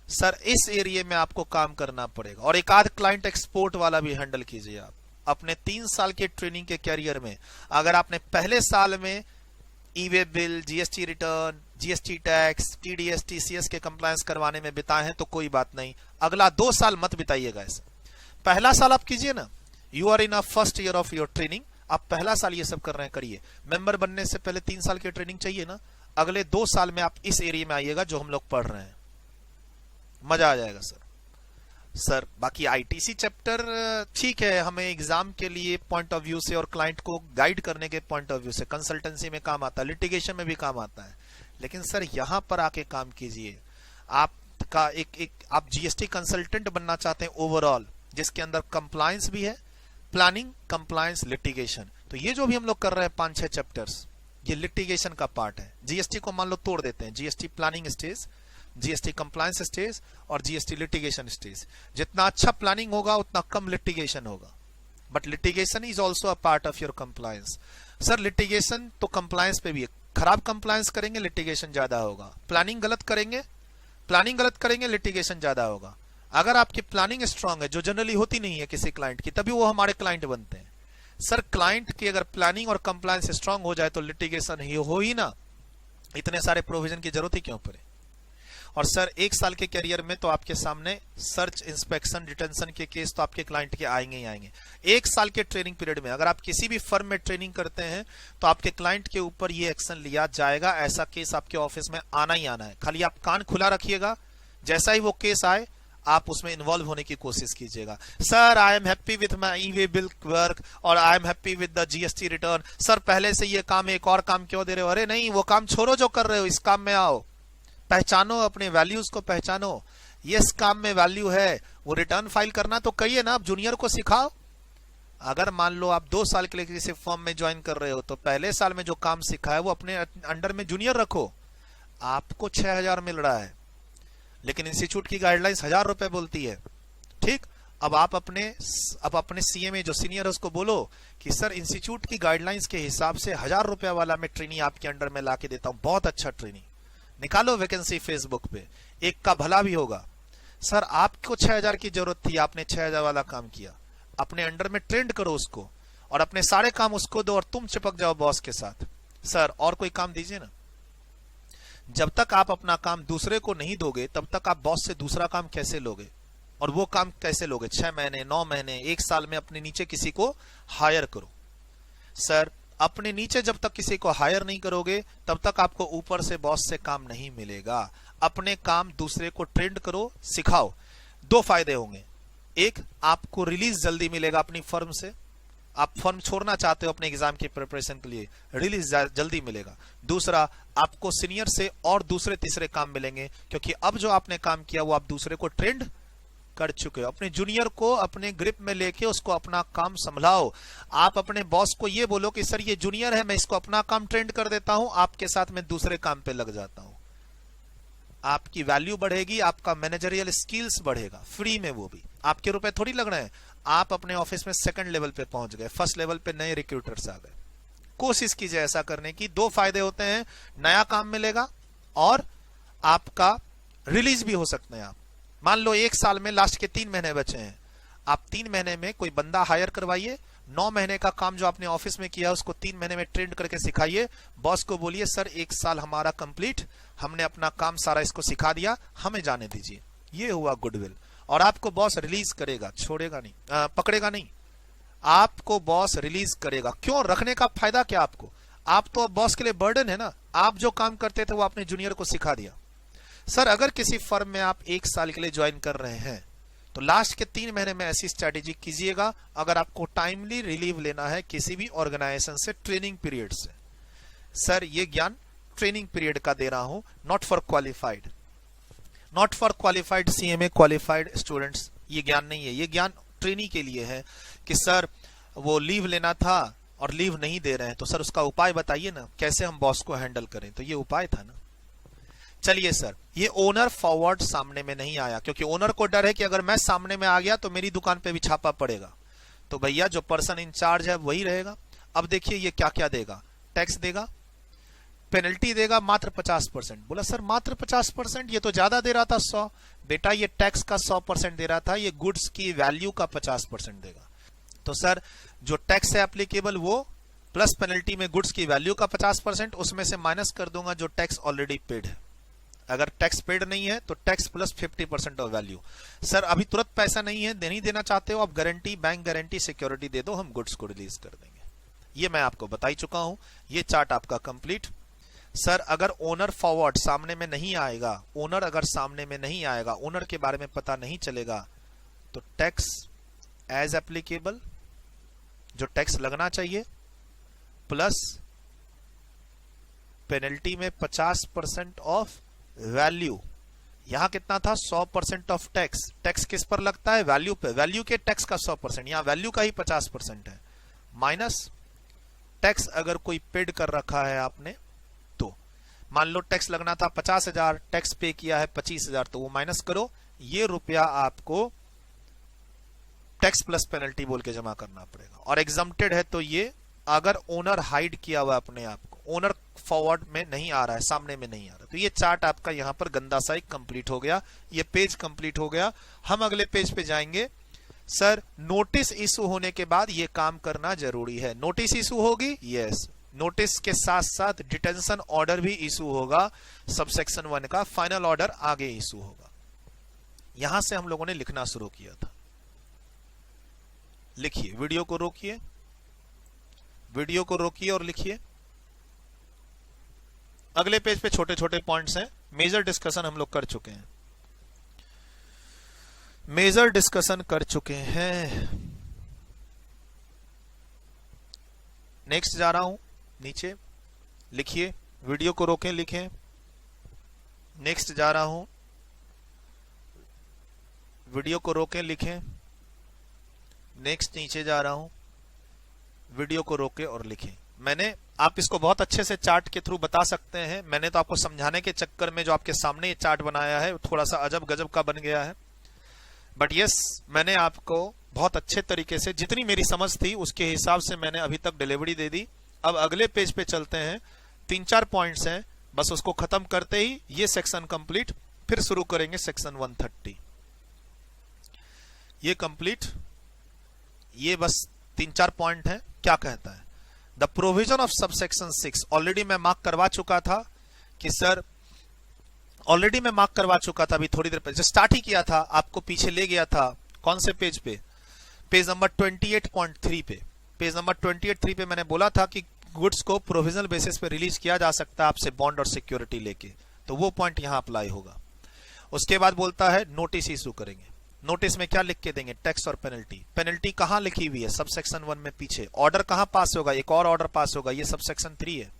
सर इस area में आपको काम करना पड़ेगा। और एक आध क्लाइंट एक्सपोर्ट वाला भी हैंडल कीजिए आप अपने 3 साल के ट्रेनिंग के कैरियर में। अगर आपने पहले साल में e way bill, GST return, GST tax, TDS, TCS के कंप्लायंस करवाने में बिताए हैं तो कोई बात नहीं, अगला 2 साल मत बिताइएगा ऐसे। पहला साल आप कीजिए ना, you are in a first year of your training, आप पहला साल ये सब कर रहे हैं, करिए। मेंबर बनने से पहले 3 साल की ट्रेनिंग चाहिए ना, अगले 2 साल में आप इस एरिया में आइएगा जो हम लोग पढ़ रहे हैं, मजा आ जाएगा सर। बाकी आईटीसी चैप्टर ठीक है, हमें एग्जाम के लिए पॉइंट ऑफ व्यू से और क्लाइंट को गाइड करने के पॉइंट ऑफ व्यू से कंसल्टेंसी में काम आता है, लिटिगेशन में भी काम आता है, लेकिन सर यहां पर आके काम कीजिए। आपका आप जीएसटी कंसल्टेंट बनना चाहते हैं ओवरऑल, जिसके अंदर कंप्लायंस भी है, प्लानिंग, कंप्लायंस, लिटिगेशन। तो ये जो भी हम लोग कर रहे हैं 5-6 चैप्टर्स, ये लिटिगेशन का पार्ट है। जीएसटी को मान लो तोड़ देते हैं, GST planning stage, GST compliance stage और जीएसटी लिटिगेशन स्टेज। जितना अच्छा प्लानिंग होगा उतना कम लिटिगेशन होगा, but litigation is also a part of your compliance. Sir litigation तो कंप्लायंस पे भी है, खराब कंप्लायंस करेंगे लिटिगेशन ज्यादा होगा, प्लानिंग गलत करेंगे लिटिगेशन ज्यादा होगा। अगर आपकी प्लानिंग स्ट्रांग है, जो जनरली होती नहीं है किसी क्लाइंट की, तभी वो हमारे क्लाइंट बनते हैं। सर क्लाइंट की अगर प्लानिंग और कंप्लायंस स्ट्रांग हो जाए तो लिटिगेशन हो ही ना, इतने सारे प्रोविजन की जरूरत ही क्यों पड़े। और सर 1 साल के करियर में तो आपके सामने सर्च, इंस्पेक्शन, डिटेंशन के केस तो आपके क्लाइंट के आएंगे ही आएंगे। 1 साल के ट्रेनिंग पीरियड में अगर आप किसी भी फर्म में ट्रेनिंग करते हैं तो आपके क्लाइंट के ऊपर ये एक्शन लिया जाएगा, ऐसा केस आपके ऑफिस में आना ही आना है। खाली आप कान खुला रखिएगा, जैसा ही वो केस आए आप उसमें इन्वॉल्व होने की कोशिश कीजिएगा। Sir I am happy with my e way bill work और I am happy with the GST return. Sir पहले से ये काम, एक और काम क्यों दे रहे हो? अरे नहीं, वो काम छोड़ो जो कर रहे हो, इस काम में आओ, पहचानो अपने वैल्यूज को, पहचानो ये इस काम में वैल्यू है। वो रिटर्न फाइल करना तो कहिए ना, आप जूनियर को सिखाओ। अगर मान लो आप 2 साल के लिए किसी फर्म में ज्वाइन कर रहे हो तो पहले साल में जो काम सीखा है वो अपने अंडर में जूनियर रखो। आपको 6,000 मिल रहा है, लेकिन इंस्टीट्यूट की गाइडलाइंस 1,000 रुपए बोलती है, ठीक। अब आप अपने सीएमए जो सीनियर है उसको बोलो कि सर इंस्टीट्यूट की गाइडलाइंस के हिसाब से 1,000 रुपए वाला मैं ट्रेनिंग आपके अंडर में लाके देता हूं, बहुत अच्छा ट्रेनिंग, निकालो वैकेंसी फेसबुक पे, एक का भला भी होगा। सर आपको 6,000 की जरूरत थी, आपने 6,000 वाला काम किया, अपने अंडर में ट्रेंड करो उसको और अपने सारे काम उसको दो और तुम चिपक जाओ बॉस के साथ। सर और कोई काम दीजिए ना। जब तक आप अपना काम दूसरे को नहीं दोगे तब तक आप बॉस से दूसरा काम कैसे लोगे, और वो काम कैसे लोगे? 6 महीने, 9 महीने, 1 साल में अपने नीचे किसी को हायर करो। सर अपने नीचे जब तक किसी को हायर नहीं करोगे तब तक आपको ऊपर से बॉस से काम नहीं मिलेगा। अपने काम दूसरे को ट्रेंड करो, सिखाओ। 2 फायदे होंगे, एक आपको रिलीज जल्दी मिलेगा अपनी फर्म से, आप फर्म छोड़ना चाहते हो अपने एग्जाम की प्रिपरेशन के लिए, रिलीज जल्दी मिलेगा। दूसरा, आपको सीनियर से और दूसरे तीसरे काम मिलेंगे, क्योंकि अब जो आपने काम किया वो आप दूसरे को ट्रेंड कर चुके हो। अपने जूनियर को अपने ग्रिप में लेके उसको अपना काम संभलाओ। आप अपने बॉस को ये बोलो कि सर ये जूनियर है, मैं इसको अपना काम ट्रेंड कर देता हूं, आपके साथ में दूसरे काम पे लग जाता हूं। आपकी वैल्यू बढ़ेगी, आपका मैनेजरियल स्किल्स बढ़ेगा, फ्री में, वो भी आपके रुपए थोड़ी लग रहे हैं। आप अपने ऑफिस में 2nd लेवल पे पहुंच गए, 1st लेवल पे नए रिक्रूटर्स आ गए। कोशिश कीजिए ऐसा करने की। 2 फायदे होते हैं, नया काम मिलेगा और आपका रिलीज भी हो सकते हैं। आप मान लो 1 साल में लास्ट के 3 महीने बचे हैं, आप 3 महीने में कोई बंदा हायर करवाइए, 9 महीने का काम जो आपने ऑफिस में किया उसको 3 महीने में ट्रेंड करके सिखाइए। बॉस को बोलिए सर 1 साल हमारा कंप्लीट, हमने अपना काम सारा इसको सिखा दिया, हमें जाने दीजिए। ये हुआ गुडविल। और आपको बॉस रिलीज करेगा, छोड़ेगा नहीं, पकड़ेगा नहीं, आपको बॉस रिलीज करेगा। क्यों? रखने का फायदा क्या आपको? आप तो अब बॉस के लिए बर्डन है ना, आप जो काम करते थे वो आपने जूनियर को सिखा दिया। सर अगर किसी फर्म में आप 1 साल के लिए ज्वाइन कर रहे हैं तो लास्ट के 3 महीने में ऐसी स्ट्रेटेजी कीजिएगा अगर आपको टाइमली रिलीव लेना है किसी भी ऑर्गेनाइजेशन से, ट्रेनिंग पीरियड से। सर ये ज्ञान ट्रेनिंग पीरियड का दे रहा हूं, not for qualified CMA qualified students. ये ज्ञान नहीं है, ये ज्ञान ट्रेनी के लिए है कि सर वो लीव लेना था और लीव नहीं दे रहे हैं, तो सर उसका उपाय बताइए ना, कैसे हम बॉस को हैंडल करें। तो ये उपाय था ना। चलिए सर, ये ओनर फॉरवर्ड सामने में नहीं आया क्योंकि ओनर को डर है कि अगर मैं सामने में आ गया तो मेरी दुकान पे भी छापा पड़ेगा। तो भैया जो पर्सन इंचार्ज है वही रहेगा। अब देखिए ये क्या क्या देगा, टैक्स देगा, पेनल्टी देगा मात्र 50%। बोला सर मात्र 50%, ये तो ज्यादा दे रहा था 100। बेटा ये टैक्स का 100% दे रहा था, ये गुड्स की वैल्यू का 50% देगा। तो सर जो टैक्स है एप्लीकेबल वो प्लस पेनल्टी में गुड्स की वैल्यू का 50%, उसमें से माइनस कर दूंगा जो टैक्स ऑलरेडी पेड है। अगर टैक्स पेड नहीं है तो tax plus 50% of value. Sir अभी तुरंत पैसा नहीं है, नहीं देना चाहते हो आप, गारंटी, बैंक गारंटी, सिक्योरिटी दे दो, हम गुड्स को रिलीज कर देंगे। ये मैं आपको बता ही चुका हूं। ये चार्ट आपका कंप्लीट। सर अगर ओनर फॉरवर्ड सामने में नहीं आएगा, ओनर अगर सामने में नहीं आएगा, ओनर के बारे में पता नहीं चलेगा, तो टैक्स एज एप्लीकेबल, जो टैक्स लगना चाहिए, प्लस पेनल्टी में 50% ऑफ वैल्यू। यहां कितना था? 100% ऑफ टैक्स। टैक्स किस पर लगता है? वैल्यू पे। वैल्यू के टैक्स का 100%, यहां वैल्यू का ही 50% है। माइनस टैक्स अगर कोई पेड कर रखा है आपने, तो मान लो टैक्स लगना था 50,000, टैक्स पे किया है 25,000, तो वो माइनस करो। ये रुपया आपको टैक्स प्लस पेनल्टी बोल के जमा करना पड़ेगा। और एग्जम्प्टेड है तो ये, अगर ओनर हाइड किया हुआ अपने आप को, ओनर फॉरवर्ड में नहीं आ रहा है, सामने में नहीं आ रहा, तो ये चार्ट आपका यहां पर गंदा सा एक कंप्लीट हो गया। ये पेज कंप्लीट हो गया। हम अगले पेज पे जाएंगे। सर नोटिस इशू होने के बाद ये काम करना जरूरी है। नोटिस इशू होगी, यस। नोटिस के साथ साथ डिटेंशन ऑर्डर भी इशू होगा। सबसेक्शन 1 का फाइनल ऑर्डर आगे इशू होगा। यहां से हम लोगों ने लिखना शुरू किया था। लिखिए, वीडियो को रोकिए, वीडियो को रोकिए और लिखिए। अगले पेज पे छोटे छोटे पॉइंट्स हैं। मेजर डिस्कशन हम लोग कर चुके हैं, मेजर डिस्कशन कर चुके हैं। नेक्स्ट जा रहा हूं, नीचे लिखिए, वीडियो को रोकें, लिखें। नेक्स्ट जा रहा हूं, वीडियो को रोकें, लिखें। नेक्स्ट नीचे जा रहा हूं, वीडियो को रोके और लिखें। मैंने, आप इसको बहुत अच्छे से चार्ट के थ्रू बता सकते हैं। मैंने तो आपको समझाने के चक्कर में जो आपके सामने ये चार्ट बनाया है थोड़ा सा अजब गजब का बन गया है, बट यस, मैंने आपको बहुत अच्छे तरीके से, जितनी मेरी समझ थी उसके हिसाब से मैंने अभी तक डिलीवरी दे दी। अब अगले पेज पे चलते हैं। 3-4 पॉइंट्स हैं, बस उसको खत्म करते ही ये सेक्शन कंप्लीट, फिर शुरू करेंगे सेक्शन 130। ये कंप्लीट, ये बस 3-4 पॉइंट हैं। क्या कहता है? The provision of subsection 6। Already मैं मार्क करवा चुका था कि सर, ऑलरेडी मैं मार्क करवा चुका था अभी थोड़ी देर पहले, स्टार्ट ही किया था, आपको पीछे ले गया था। कौन से पेज पे? पेज नंबर 28.3 पे। पेज नंबर 28.3 पे मैंने बोला था कि गुड्स को प्रोविजनल बेसिस पे रिलीज किया जा सकता है आपसे बॉन्ड और सिक्योरिटी लेके, तो वो पॉइंट यहां अप्लाई होगा। उसके बाद बोलता है नोटिस इशू करेंगे। नोटिस में क्या लिख के देंगे? टैक्स और पेनल्टी। पेनल्टी कहां लिखी हुई है? सबसेक्शन 1 में पीछे। ऑर्डर कहां पास होगा? एक और ऑर्डर पास होगा, ये सबसेक्शन 3 है।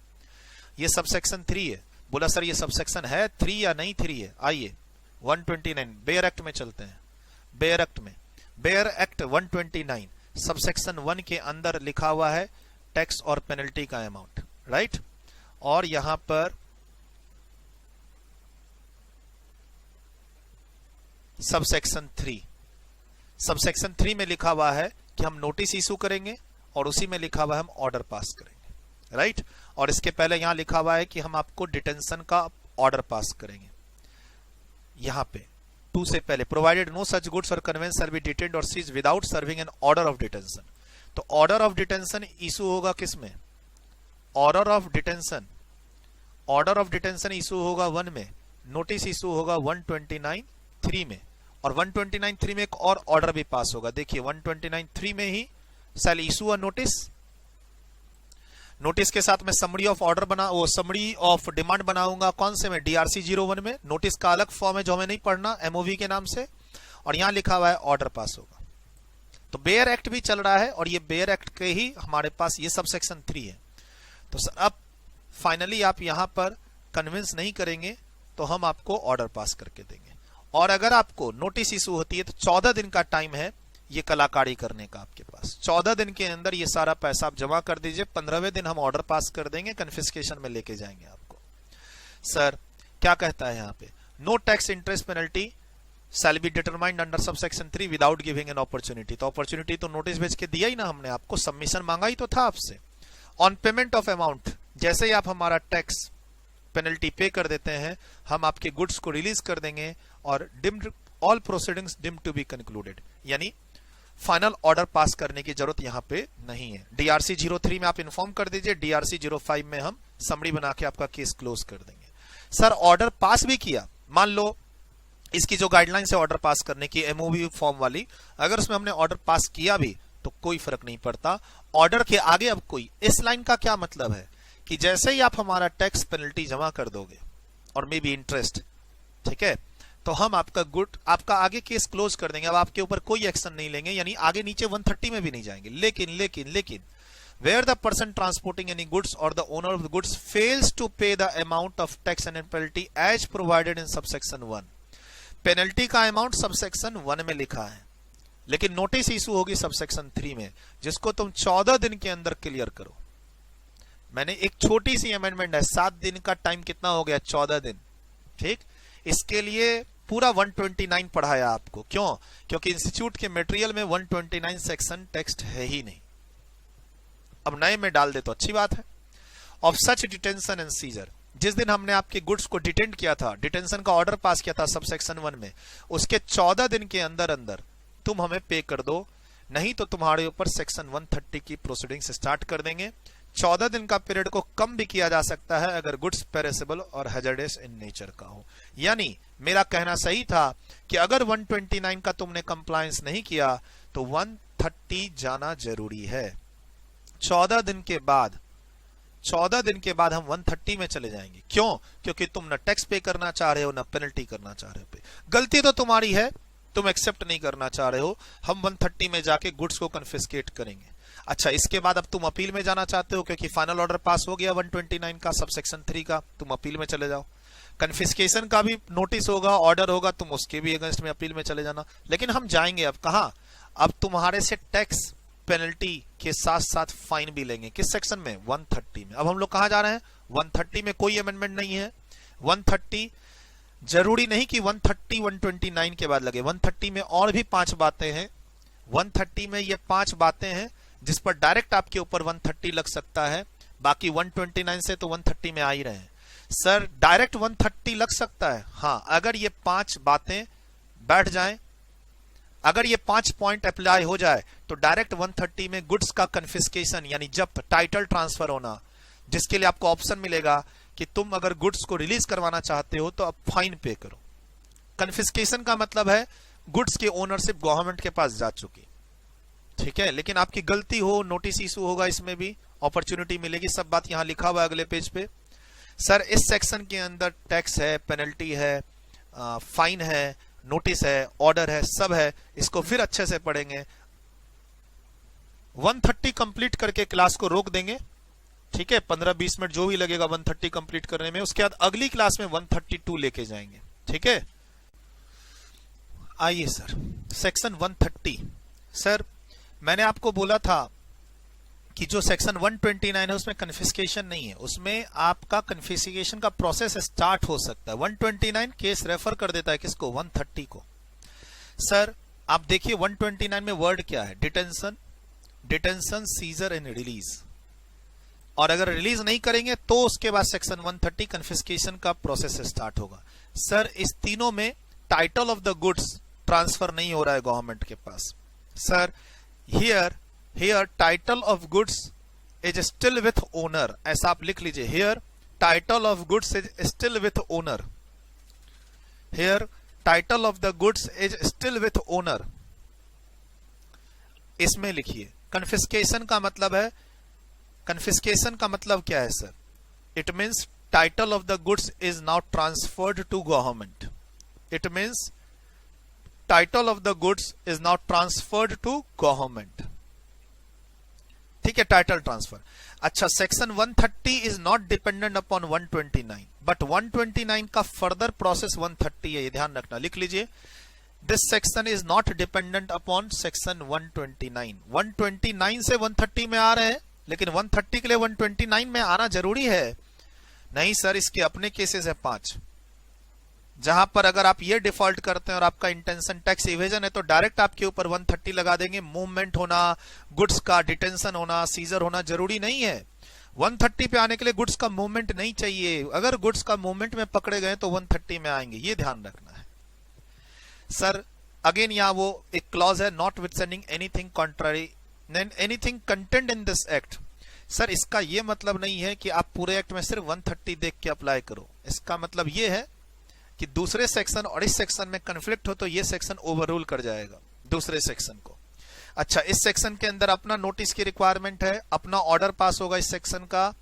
ये सबसेक्शन 3 है। बोला सर ये सबसेक्शन है 3 या नहीं 3 है? आइए 129 बेयर एक्ट में चलते हैं। बेयर एक्ट में, बेयर एक्ट 129 सबसेक्शन 1 के अंदर लिखा हुआ है टैक्स और पेनल्टी का अमाउंट, राइट। और यहां पर सबसेक्शन 3, सबसेक्शन 3 में लिखा हुआ है कि हम नोटिस इशू करेंगे, और उसी में लिखा हुआ है हम ऑर्डर पास करेंगे, राइट। और इसके पहले यहां लिखा हुआ है कि हम आपको डिटेंशन का ऑर्डर पास करेंगे। यहां पे 2 से पहले, प्रोवाइडेड नो सच गुड्स और कन्वेंस शैल बी डिटेन्ड और seized without serving an order of detention. तो ऑर्डर ऑफ डिटेंशन इशू होगा किसमें? Order of detention, order of detention issue होगा 1 में, नोटिस इशू होगा 129(3) में, और 129(3) में एक और ऑर्डर भी पास होगा। देखिए 129(3) में ही shall issue a notice, notice के साथ में समरी ऑफ ऑर्डर बना, वो समरी ऑफ डिमांड बनाऊंगा कौन से में? DRC 01 में। नोटिस का अलग फॉर्म है जो हमें नहीं पढ़ना, MOV के नाम से, और यहां लिखा हुआ है ऑर्डर पास होगा। तो बेयर एक्ट भी चल रहा है, और ये बेयर एक्ट के ही हमारे पास ये सबसेक्शन 3 है। तो सर अब फाइनली आप यहां पर कन्विंस नहीं करेंगे तो हम आपको ऑर्डर पास करके देंगे। और अगर आपको नोटिस इशू होती है तो 14 दिन का टाइम है ये कलाकारी करने का आपके पास। 14 दिन के अंदर ये सारा पैसा आप जमा कर दीजिए, 15वें दिन हम ऑर्डर पास कर देंगे, कन्फिस्केशन में लेके जाएंगे आपको। सर क्या कहता है यहाँ पे? No tax interest penalty shall be determined under subsection 3 without giving an opportunity. तो अपॉर्चुनिटी तो नोटिस भेज के दिया ही ना हमने आपको, सबमिशन मांगा ही तो था आपसे। ऑन पेमेंट ऑफ अमाउंट, जैसे ही आप हमारा टैक्स पेनल्टी पे कर देते हैं, हम आपके गुड्स को रिलीज कर देंगे, और deemed all proceedings deemed to be concluded, यानी फाइनल ऑर्डर पास करने की जरूरत यहां पे नहीं है। DRC 03 में आप इन्फॉर्म कर दीजिए, DRC 05 में हम समरी बना के आपका केस क्लोज कर देंगे। सर ऑर्डर पास भी किया, मान लो इसकी जो गाइडलाइंस है ऑर्डर पास करने की MOV फॉर्म वाली, अगर उसमें हमने ऑर्डर पास किया भी तो कोई फर्क नहीं पड़ता। ऑर्डर के आगे अब कोई, इस लाइन का क्या मतलब है कि जैसे ही आप हमारा टैक्स पेनल्टी जमा कर दोगे और मे बी इंटरेस्ट, ठीक है, तो हम आपका आगे केस क्लोज कर देंगे। अब आपके ऊपर कोई एक्शन नहीं लेंगे, यानी आगे नीचे 130 में भी नहीं जाएंगे। लेकिन where the person transporting any goods or the owner of the goods fails to pay the amount of tax and penalty as provided in subsection 1, penalty का अमाउंट सबसेक्शन 1 में लिखा है, लेकिन नोटिस इशू होगी सबसेक्शन 3 में, जिसको तुम 14 दिन के अंदर क्लियर करो। मैंने एक छोटी सी अमेंडमेंट है, 7 दिन का टाइम कितना हो गया, 14 दिन, ठीक। इसके लिए पूरा 129 पढ़ाया आपको, क्यों? क्योंकि इंस्टीट्यूट के मटेरियल में 129 सेक्शन टेक्स्ट है ही नहीं। अब नए में डाल दे तो अच्छी बात है। Of such detention and seizure, जिस दिन हमने आपके गुड्स को डिटेंट किया था, डिटेंशन का ऑर्डर पास किया था सबसेक्शन 1 में, उसके 14 दिन के अंदर अंदर तुम हमें पे कर दो, नहीं तो तुम्हारे ऊपर सेक्शन 130 की प्रोसीडिंग्स स्टार्ट कर देंगे। 14 दिन का पीरियड को कम भी किया जा सकता है अगर गुड्स पेरिसेबल और हैजर्डस इन नेचर का हो। यानी मेरा कहना सही था कि अगर 129 का तुमने कंप्लायंस नहीं किया तो 130 जाना जरूरी है। 14 दिन के बाद हम 130 में चले जाएंगे। क्यों? क्योंकि तुम ना टैक्स पे करना चाह रहे हो, ना पेनल्टी करना चाह रहे हो। गलती तो तुम्हारी है, तुम एक्सेप्ट नहीं करना चाह रहे हो। हम 130 में जाके गुड्स को कन्फिस्केट करेंगे। अच्छा, इसके बाद अब तुम अपील में जाना चाहते हो, क्योंकि फाइनल ऑर्डर पास हो गया 129 का सबसेक्शन 3 का, तुम अपील में चले जाओ। कन्फिस्केशन का भी नोटिस होगा, ऑर्डर होगा, तुम उसके भी अगेंस्ट में अपील में चले जाना। लेकिन हम जाएंगे अब कहां? अब तुम्हारे से टैक्स पेनल्टी के साथ साथ फाइन भी लेंगे। किस सेक्शन में? 130 में। अब हम लोग कहां जा रहे हैं? 130 में। कोई अमेंडमेंट नहीं है। 130 जरूरी नहीं कि 130 129 के बाद लगे। 130 में और भी 5 बातें हैं। 130 में ये 5 बातें हैं जिस पर डायरेक्ट आपके ऊपर 130 लग सकता है। बाकी 129 से तो 130 में आ ही रहे हैं। सर डायरेक्ट 130 लग सकता है, हाँ, अगर ये 5 बातें बैठ जाएं, अगर ये 5 पॉइंट अप्लाई हो जाए तो डायरेक्ट 130 में गुड्स का कन्फिस्केशन यानी जब्त, टाइटल ट्रांसफर होना, जिसके लिए आपको ऑप्शन मिलेगा कि तुम अगर गुड्स को रिलीज करवाना चाहते हो तो अब फाइन पे करो। कन्फिस्केशन का मतलब है गुड्स की ओनरशिप गवर्नमेंट के पास जा चुकी, ठीक है। लेकिन आपकी गलती हो, नोटिस इशू होगा, इसमें भी अपॉर्चुनिटी मिलेगी। सब बात यहां लिखा हुआ है अगले पेज पे। सर इस सेक्शन के अंदर टैक्स है, पेनल्टी है, फाइन है, नोटिस है, ऑर्डर है, सब है। इसको फिर अच्छे से पढ़ेंगे। 130 कंप्लीट करके क्लास को रोक देंगे, ठीक है। 15-20 मिनट जो भी लगेगा 130 कंप्लीट करने में। उसके बाद अगली क्लास में 132 लेके जाएंगे, ठीक है। आइए सर, सेक्शन 130। सर मैंने आपको बोला था कि जो सेक्शन 129 है उसमें कन्फिस्केशन नहीं है, उसमें आपका कन्फिस्केशन का प्रोसेस स्टार्ट हो सकता है। 129 केस रेफर कर देता है किसको? 130 को। सर आप देखिए 129 में वर्ड क्या है? Detention, detention, seizure and release. और अगर रिलीज नहीं करेंगे तो उसके बाद सेक्शन 130 कन्फिस्केशन का प्रोसेस स्टार्ट होगा। सर इस तीनों में title of the goods transfer नहीं हो रहा है गवर्नमेंट के पास। Sir here title of goods is still with owner, ऐसा आप लिख लीजिए। here title of goods is still with owner, here title of the goods is still with owner, इसमें लिखिए। कन्फिस्केशन का मतलब है, कन्फिस्केशन का मतलब क्या है sir? it means title of the goods is now transferred to government, it means title of the goods is now transferred to government, ठीक है, टाइटल ट्रांसफर। अच्छा, section 130 is not dependent upon 129, but 129 का further process 130 है, ये ध्यान रखना, लिख लीजिए। This section is not dependent upon section 129। 129 से 130 में आ रहे हैं, लेकिन 130 के लिए 129 में आना जरूरी है? नहीं सर, इसके अपने केसेस है 5, जहां पर अगर आप ये डिफॉल्ट करते हैं और आपका इंटेंशन टैक्स इवेजन है तो डायरेक्ट आपके ऊपर 130 लगा देंगे। मूवमेंट होना, गुड्स का डिटेंशन होना, सीजर होना जरूरी नहीं है। 130 पे आने के लिए गुड्स का मूवमेंट नहीं चाहिए। अगर गुड्स का मूवमेंट में पकड़े गए तो 130 में आएंगे, ये ध्यान रखना है। सर अगेन यहाँ वो एक क्लॉज है, not withstanding anything contrary anything content in this act. Sir इसका ये मतलब नहीं है कि आप पूरे एक्ट में सिर्फ 130 देख के अप्लाई करो। इसका मतलब ये है कि दूसरे सेक्शन और इस सेक्शन में कन्फ्लिक्ट हो तो ये सेक्शन ओवररूल कर जाएगा दूसरे सेक्शन को। अच्छा, इस सेक्शन के अंदर अपना नोटिस की रिक्वायरमेंट है, अपना ऑर्डर पास होगा इस सेक्शन का।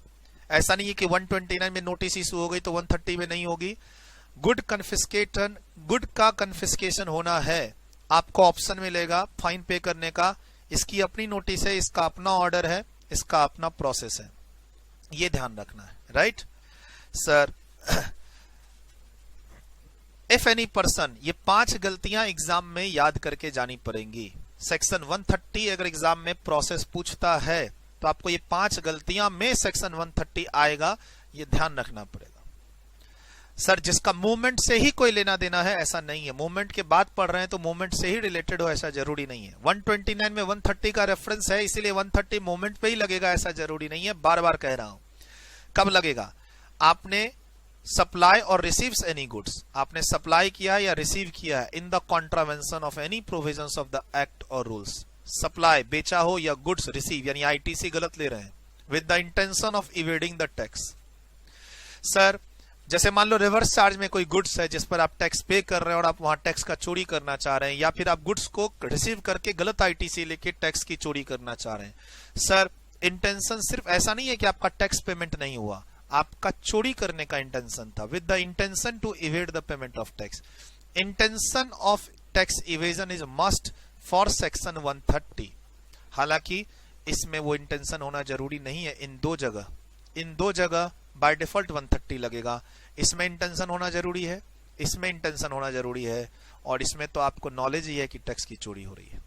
ऐसा नहीं है कि 129 में नोटिस इशू हो गई तो 130 में नहीं होगी। गुड का कन्फिस्केशन होना है, आपको ऑप्शन मिलेगा फाइन पे करने का। इसकी अपनी नोटिस है, इसका अपना ऑर्डर है, इसका अपना प्रोसेस है, ये ध्यान रखना है। Right sir, if any person, ये 5 गलतियां एग्जाम में याद करके जानी पड़ेंगी। सेक्शन 130 अगर एग्जाम में प्रोसेस पूछता है तो आपको ये 5 गलतियां में सेक्शन 130 आएगा, ये ध्यान रखना पड़ेगा। सर जिसका मूवमेंट से ही कोई लेना देना है ऐसा नहीं है, मूवमेंट के बाद पढ़ रहे हैं तो मूवमेंट से ही रिलेटेड हो ऐसा जरूरी नहीं है। 129 में 130 का रेफरेंस है, इसीलिए 130 मूवमेंट पे ही लगेगा ऐसा जरूरी नहीं है, बार बार कह रहा हूं। कब लगेगा? आपने सप्लाई और रिसीव्स एनी गुड्स, आपने सप्लाई किया या रिसीव किया है in the contravention of any provisions of the act और रूल्स। सप्लाई बेचा हो या गुड्स रिसीव यानी आईटीसी गलत ले रहे हैं with the intention of evading the tax. Sir जैसे मान लो रिवर्स चार्ज में कोई गुड्स है जिस पर आप टैक्स पे कर रहे हैं और आप वहां टैक्स का चोरी करना चाह रहे हैं, या फिर आप गुड्स को रिसीव करके गलत आईटीसी लेके टैक्स की चोरी करना चाह रहे हैं। सर इंटेंशन सिर्फ ऐसा नहीं है कि आपका टैक्स पेमेंट नहीं हुआ, आपका चोरी करने का इंटेंशन था, with the intention to evade the payment of tax. Intention of tax evasion is must for section 130। हालांकि इसमें वो इंटेंशन होना जरूरी नहीं है। इन दो जगह बाय डिफॉल्ट 130 लगेगा। इसमें इंटेंशन होना जरूरी है, इसमें इंटेंशन होना जरूरी है, और इसमें तो आपको नॉलेज ही है कि टैक्स की चोरी हो रही है।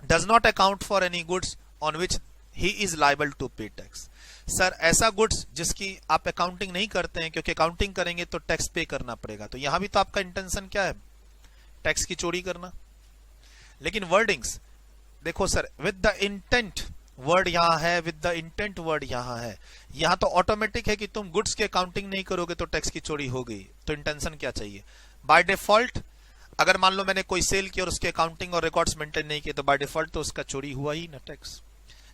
Does not account for any goods on which he is liable to pay tax. Sir ऐसा गुड्स जिसकी आप अकाउंटिंग नहीं करते हैं, क्योंकि अकाउंटिंग करेंगे तो टैक्स पे करना पड़ेगा, तो यहां भी तो आपका इंटेंशन क्या है? टैक्स की चोरी करना। लेकिन वर्डिंग्स देखो sir, with the intent word यहां है, विद द इंटेंट वर्ड यहां है। यहां तो ऑटोमेटिक है कि तुम गुड्स की अकाउंटिंग नहीं करोगे तो टैक्स की चोरी होगी, तो इंटेंशन क्या चाहिए? बाय डिफॉल्ट अगर मान लो मैंने कोई सेल की और उसके अकाउंटिंग और रिकॉर्ड्स मेंटेन नहीं किए तो बाय डिफॉल्ट तो उसका चोरी हुआ ही ना टैक्स।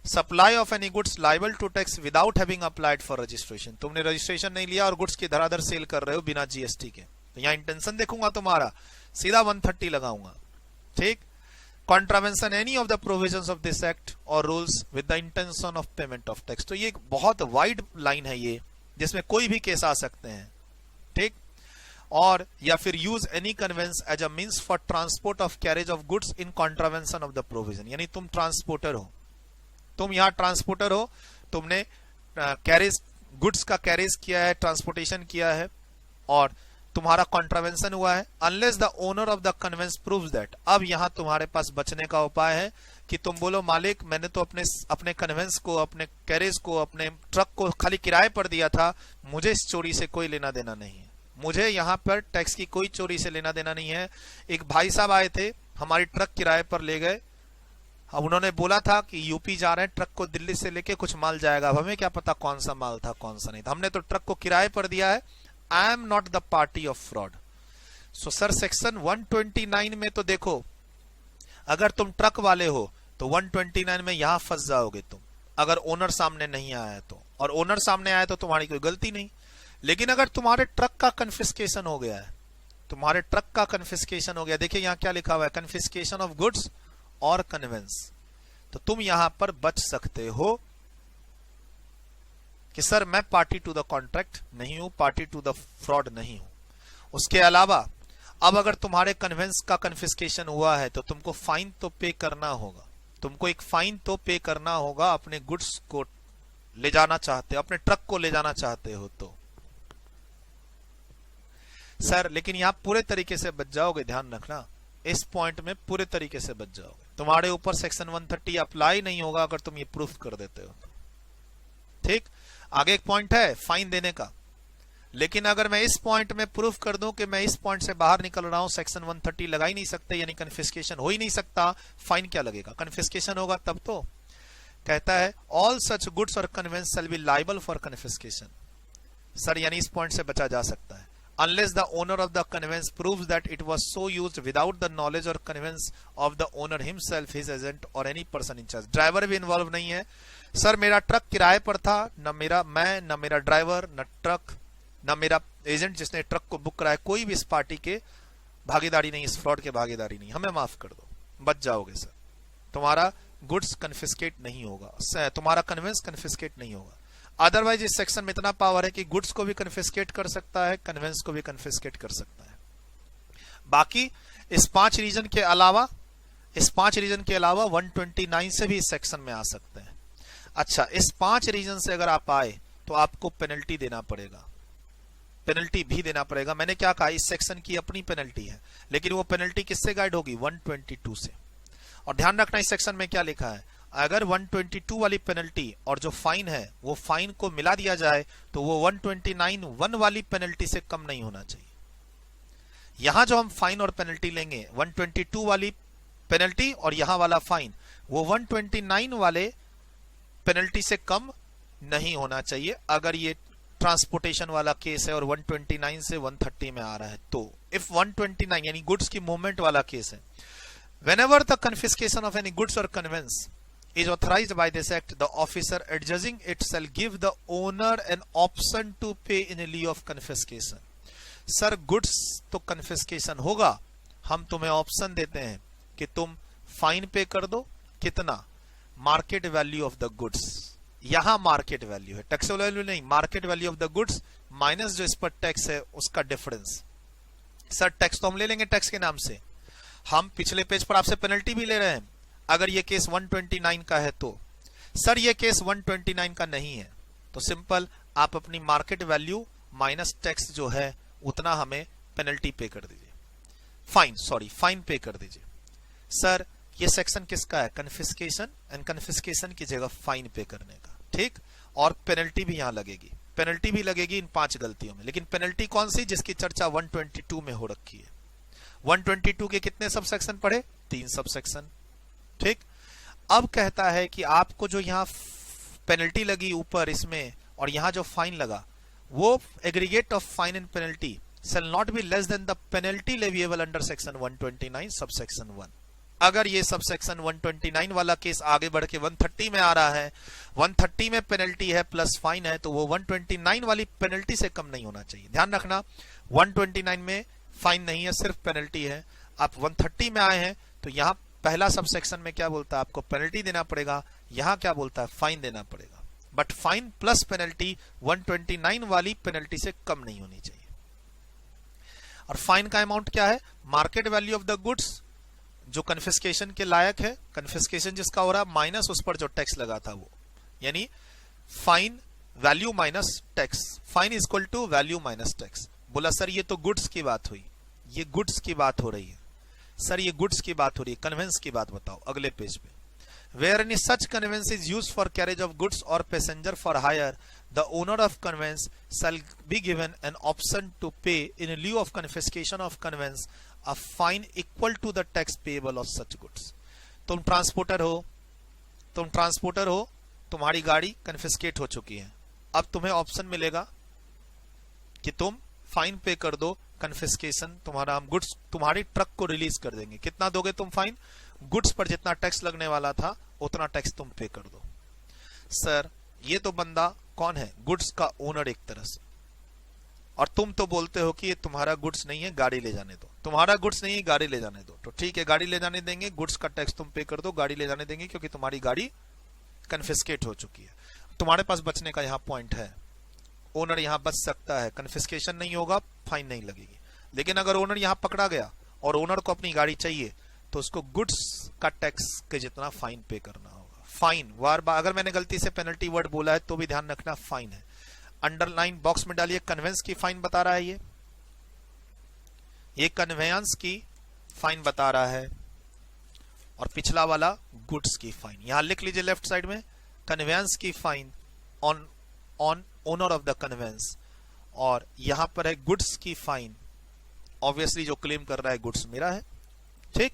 Supply of any goods liable to tax without having applied for registration. तुमने रजिस्ट्रेशन नहीं लिया और गुड्स की धराधर सेल कर रहे हो बिना जीएसटी के, तो यहां इंटेंशन देखूंगा तुम्हारा, सीधा 130 लगाऊंगा। ठीक। Contravention any of the provisions of this act और rules with the intention of payment of tax. तो ये एक बहुत वाइड लाइन है ये, जिसमें कोई भी केस आ सकते हैं। ठीक। और या फिर use any conveyance as a means for transport of carriage of goods in contravention of the provision. यानी तुम ट्रांसपोर्टर हो, तुम यहां ट्रांसपोर्टर हो, तुमने कैरेज गुड्स का कैरेज किया है, ट्रांसपोर्टेशन किया है और तुम्हारा कॉन्ट्रावेंशन हुआ है। Unless the owner of the convince proves that. अब यहां तुम्हारे पास बचने का उपाय है कि तुम बोलो मालिक मैंने तो अपने कन्वेंस को, अपने कैरेज को, अपने ट्रक को खाली किराए पर दिया था, मुझे इस चोरी से कोई लेना देना नहीं है, मुझे यहां पर टैक्स की कोई चोरी से लेना देना नहीं है। एक भाई साहब आए थे, हमारी ट्रक किराए पर ले गए, अब उन्होंने बोला था कि यूपी जा रहे हैं, ट्रक को दिल्ली से लेके कुछ माल जाएगा, अब हमें क्या पता कौन सा माल था कौन सा नहीं था, हमने तो ट्रक को किराए पर दिया है। I am not the party of fraud. So sir section 129 में तो देखो, अगर तुम ट्रक वाले हो तो 129 में यहां फंस जाओगे तुम, अगर ओनर सामने नहीं आया तो, और ओनर सामने आया तो तुम्हारी कोई गलती नहीं। लेकिन अगर तुम्हारे ट्रक का कन्फिस्केशन हो गया है, तुम्हारे ट्रक का कन्फिस्केशन हो गया, देखिए यहां क्या लिखा हुआ है, कन्फिस्केशन ऑफ गुड्स और कन्वेंस, तो तुम यहां पर बच सकते हो कि सर मैं पार्टी टू द कॉन्ट्रैक्ट नहीं हूं, पार्टी टू द फ्रॉड नहीं हूं। उसके अलावा अब अगर तुम्हारे कन्वेंस का कन्फिस्केशन हुआ है तो तुमको फाइन तो पे करना होगा, तुमको एक फाइन तो पे करना होगा, अपने गुड्स को ले जाना चाहते हो, अपने ट्रक को ले जाना चाहते हो तो। सर लेकिन यहां पूरे तरीके से बच जाओगे, ध्यान रखना, इस पॉइंट में पूरे तरीके से बच जाओगे, तुम्हारे ऊपर सेक्शन 130 अप्लाई नहीं होगा अगर तुम ये प्रूफ कर देते हो। ठीक। आगे एक पॉइंट है फाइन देने का, लेकिन अगर मैं इस पॉइंट में प्रूफ कर दूं कि मैं इस पॉइंट से बाहर निकल रहा हूं, सेक्शन 130 लगा ही नहीं सकते, यानी कन्फिस्केशन हो ही नहीं सकता, फाइन क्या लगेगा? कन्फिस्केशन होगा तब तो। कहता है ऑल सच गुड्स और conveyance shall be liable for confiscation. Sir यानी इस पॉइंट से बचा जा सकता है। unless the owner of the conveyance proves that it was so used without the knowledge or conveyance of the owner himself, his agent or any person in charge. Driver भी involve नहीं है। Sir मेरा truck किराए पर था, न मेरा driver, न ट्रक, न मेरा एजेंट जिसने ट्रक को बुक कराया, कोई भी इस पार्टी के भागीदारी नहीं, इस फ्रॉड के भागीदारी नहीं, हमें माफ कर दो, बच जाओगे सर, तुम्हारा गुड्स कन्फिस्केट नहीं होगा, तुम्हारा कन्वेंस कन्फिस्केट नहीं होगा। अदरवाइज इस सेक्शन में इतना पावर है कि गुड्स को भी कन्फिस्केट कर सकता है, कन्वेंस को भी कन्फिस्केट कर सकता है। बाकी इस 5 रीजन के अलावा 129 से भी इस सेक्शन में आ सकते हैं। अच्छा, इस 5 रीजन से अगर आप आए तो आपको पेनल्टी देना पड़ेगा, पेनल्टी भी देना पड़ेगा। मैंने क्या कहा, इस सेक्शन की अपनी पेनल्टी है, लेकिन वो पेनल्टी किससे गाइड होगी, 122 से। और ध्यान रखना इस सेक्शन में क्या लिखा है, अगर 122 वाली पेनल्टी और जो फाइन है वो फाइन को मिला दिया जाए तो वो 129(1) वाली पेनल्टी से कम नहीं होना चाहिए। यहां जो हम फाइन और पेनल्टी लेंगे, 122 वाली पेनल्टी और यहां वाला फाइन, वो 129 वाले पेनल्टी से कम नहीं होना चाहिए अगर ये ट्रांसपोर्टेशन वाला केस है और 129 से 130 में आ रहा है तो। इफ 129 यानी गुड्स की मूवमेंट वाला केस है, whenever the confiscation of any goods or conveyance is authorized by this act, the officer adjudging it shall give the owner an option to pay in lieu of confiscation. Sir goods तो confiscation होगा, हम तुम्हें option देते हैं कि तुम fine पे कर दो, कितना, market value of the goods. यहां मार्केट वैल्यू है, टैक्सेबल वैल्यू नहीं, market value of the goods minus जो इस पर टैक्स है उसका डिफरेंस। सर टैक्स तो हम ले लेंगे टैक्स के नाम से, हम पिछले पेज पर आपसे पेनल्टी भी ले रहे हैं अगर ये केस 129 का है तो। सर ये केस 129 का नहीं है तो सिंपल आप अपनी मार्केट वैल्यू माइनस टैक्स जो है उतना हमें पेनल्टी पे कर दीजिए, फाइन पे कर दीजिए। सर ये सेक्शन किसका है, कन्फिस्केशन, एंड कन्फिस्केशन की जगह फाइन पे करने का, ठीक। और पेनल्टी भी यहां लगेगी, पेनल्टी भी लगेगी इन 5 गलतियों में। लेकिन पेनल्टी कौन सी, जिसकी चर्चा 122 में हो रखी है। 122 के कितने सब सेक्शन पढ़े, 3 सब सेक्शन, ठीक। अब कहता है कि आपको जो यहां पेनल्टी लगी ऊपर इसमें और यहां जो फाइन लगा, वो aggregate of fine and penalty shall not be less than the penalty leviable under section 129 subsection 1। अगर ये सबसेक्शन 129 वाला केस आगे बढ़ के 130 में आ रहा है, 130 में पेनल्टी है प्लस फाइन है, तो वो 129 वाली पेनल्टी से कम नहीं होना चाहिए। ध्यान रखना 129 में फाइन नहीं है, सिर्फ पेनल्टी है। आप 130 में आए हैं तो यहां पहला सबसेक्शन में क्या बोलता है, आपको पेनल्टी देना पड़ेगा, यहां क्या बोलता है, फाइन देना पड़ेगा। बट फाइन प्लस पेनल्टी 129 वाली पेनल्टी से कम नहीं होनी चाहिए। और फाइन का अमाउंट क्या है, market value of the goods जो कन्फिस्केशन के लायक है, कन्फिस्केशन जिसका हो रहा माइनस उस पर जो टैक्स लगा था वो, यानी fine value minus tax, fine is equal to value minus tax. बोला सर ये तो गुड्स की बात हुई, ये गुड्स की बात हो रही है। सर ये गुड्स की बात हो रही है, कन्वेंस की बात बताओ अगले पेज पे। Where any such conveyance is used for carriage of goods or passenger for hire, the owner of conveyance shall be given an option to pay in lieu of confiscation of conveyance a fine equal to the tax payable of such goods। तुम transporter हो, तुम्हारी गाड़ी confiscate हो चुकी है, अब तुम्हें option मिलेगा कि तुम फाइन पे कर दो, कन्फिस्केशन तुम्हारा, हम गुड्स तुम्हारी ट्रक को रिलीज कर देंगे। कितना दोगे तुम फाइन, गुड्स पर जितना टैक्स लगने वाला था उतना टैक्स तुम पे कर दो। सर ये तो बंदा कौन है, गुड्स का ओनर एक तरह से, और तुम तो बोलते हो कि ये तुम्हारा गुड्स नहीं है, गाड़ी ले जाने दो। तुम्हारा गुड्स नहीं है, गाड़ी ले जाने दो, तो ठीक है गाड़ी ले जाने देंगे, गुड्स का टैक्स तुम पे कर दो, गाड़ी ले जाने देंगे क्योंकि तुम्हारी गाड़ी कन्फिस्केट हो चुकी है। तुम्हारे पास बचने का यहाँ पॉइंट है, ओनर यहाँ बच सकता है, कन्फिस्केशन नहीं होगा, फाइन नहीं लगेगी। लेकिन अगर ओनर यहाँ पकड़ा गया और ओनर को अपनी गाड़ी चाहिए तो उसको गुड्स का टैक्स के जितना फाइन पे करना होगा। फाइन बार बार, अगर मैंने गलती से पेनल्टी वर्ड बोला है तो भी ध्यान रखना फाइन है। अंडरलाइन बॉक्स में डालिए, कन्वेंस की फाइन बता रहा है, ये कन्वेंस की फाइन बता रहा है, और पिछला वाला गुड्स की फाइन। यहां लिख लीजिए लेफ्ट साइड में, कन्वेंस की fine on owner of the convince, और यहां पर है गुड्स की फाइन, ऑब्वियसली जो क्लेम कर रहा है गुड्स मेरा है, ठीक।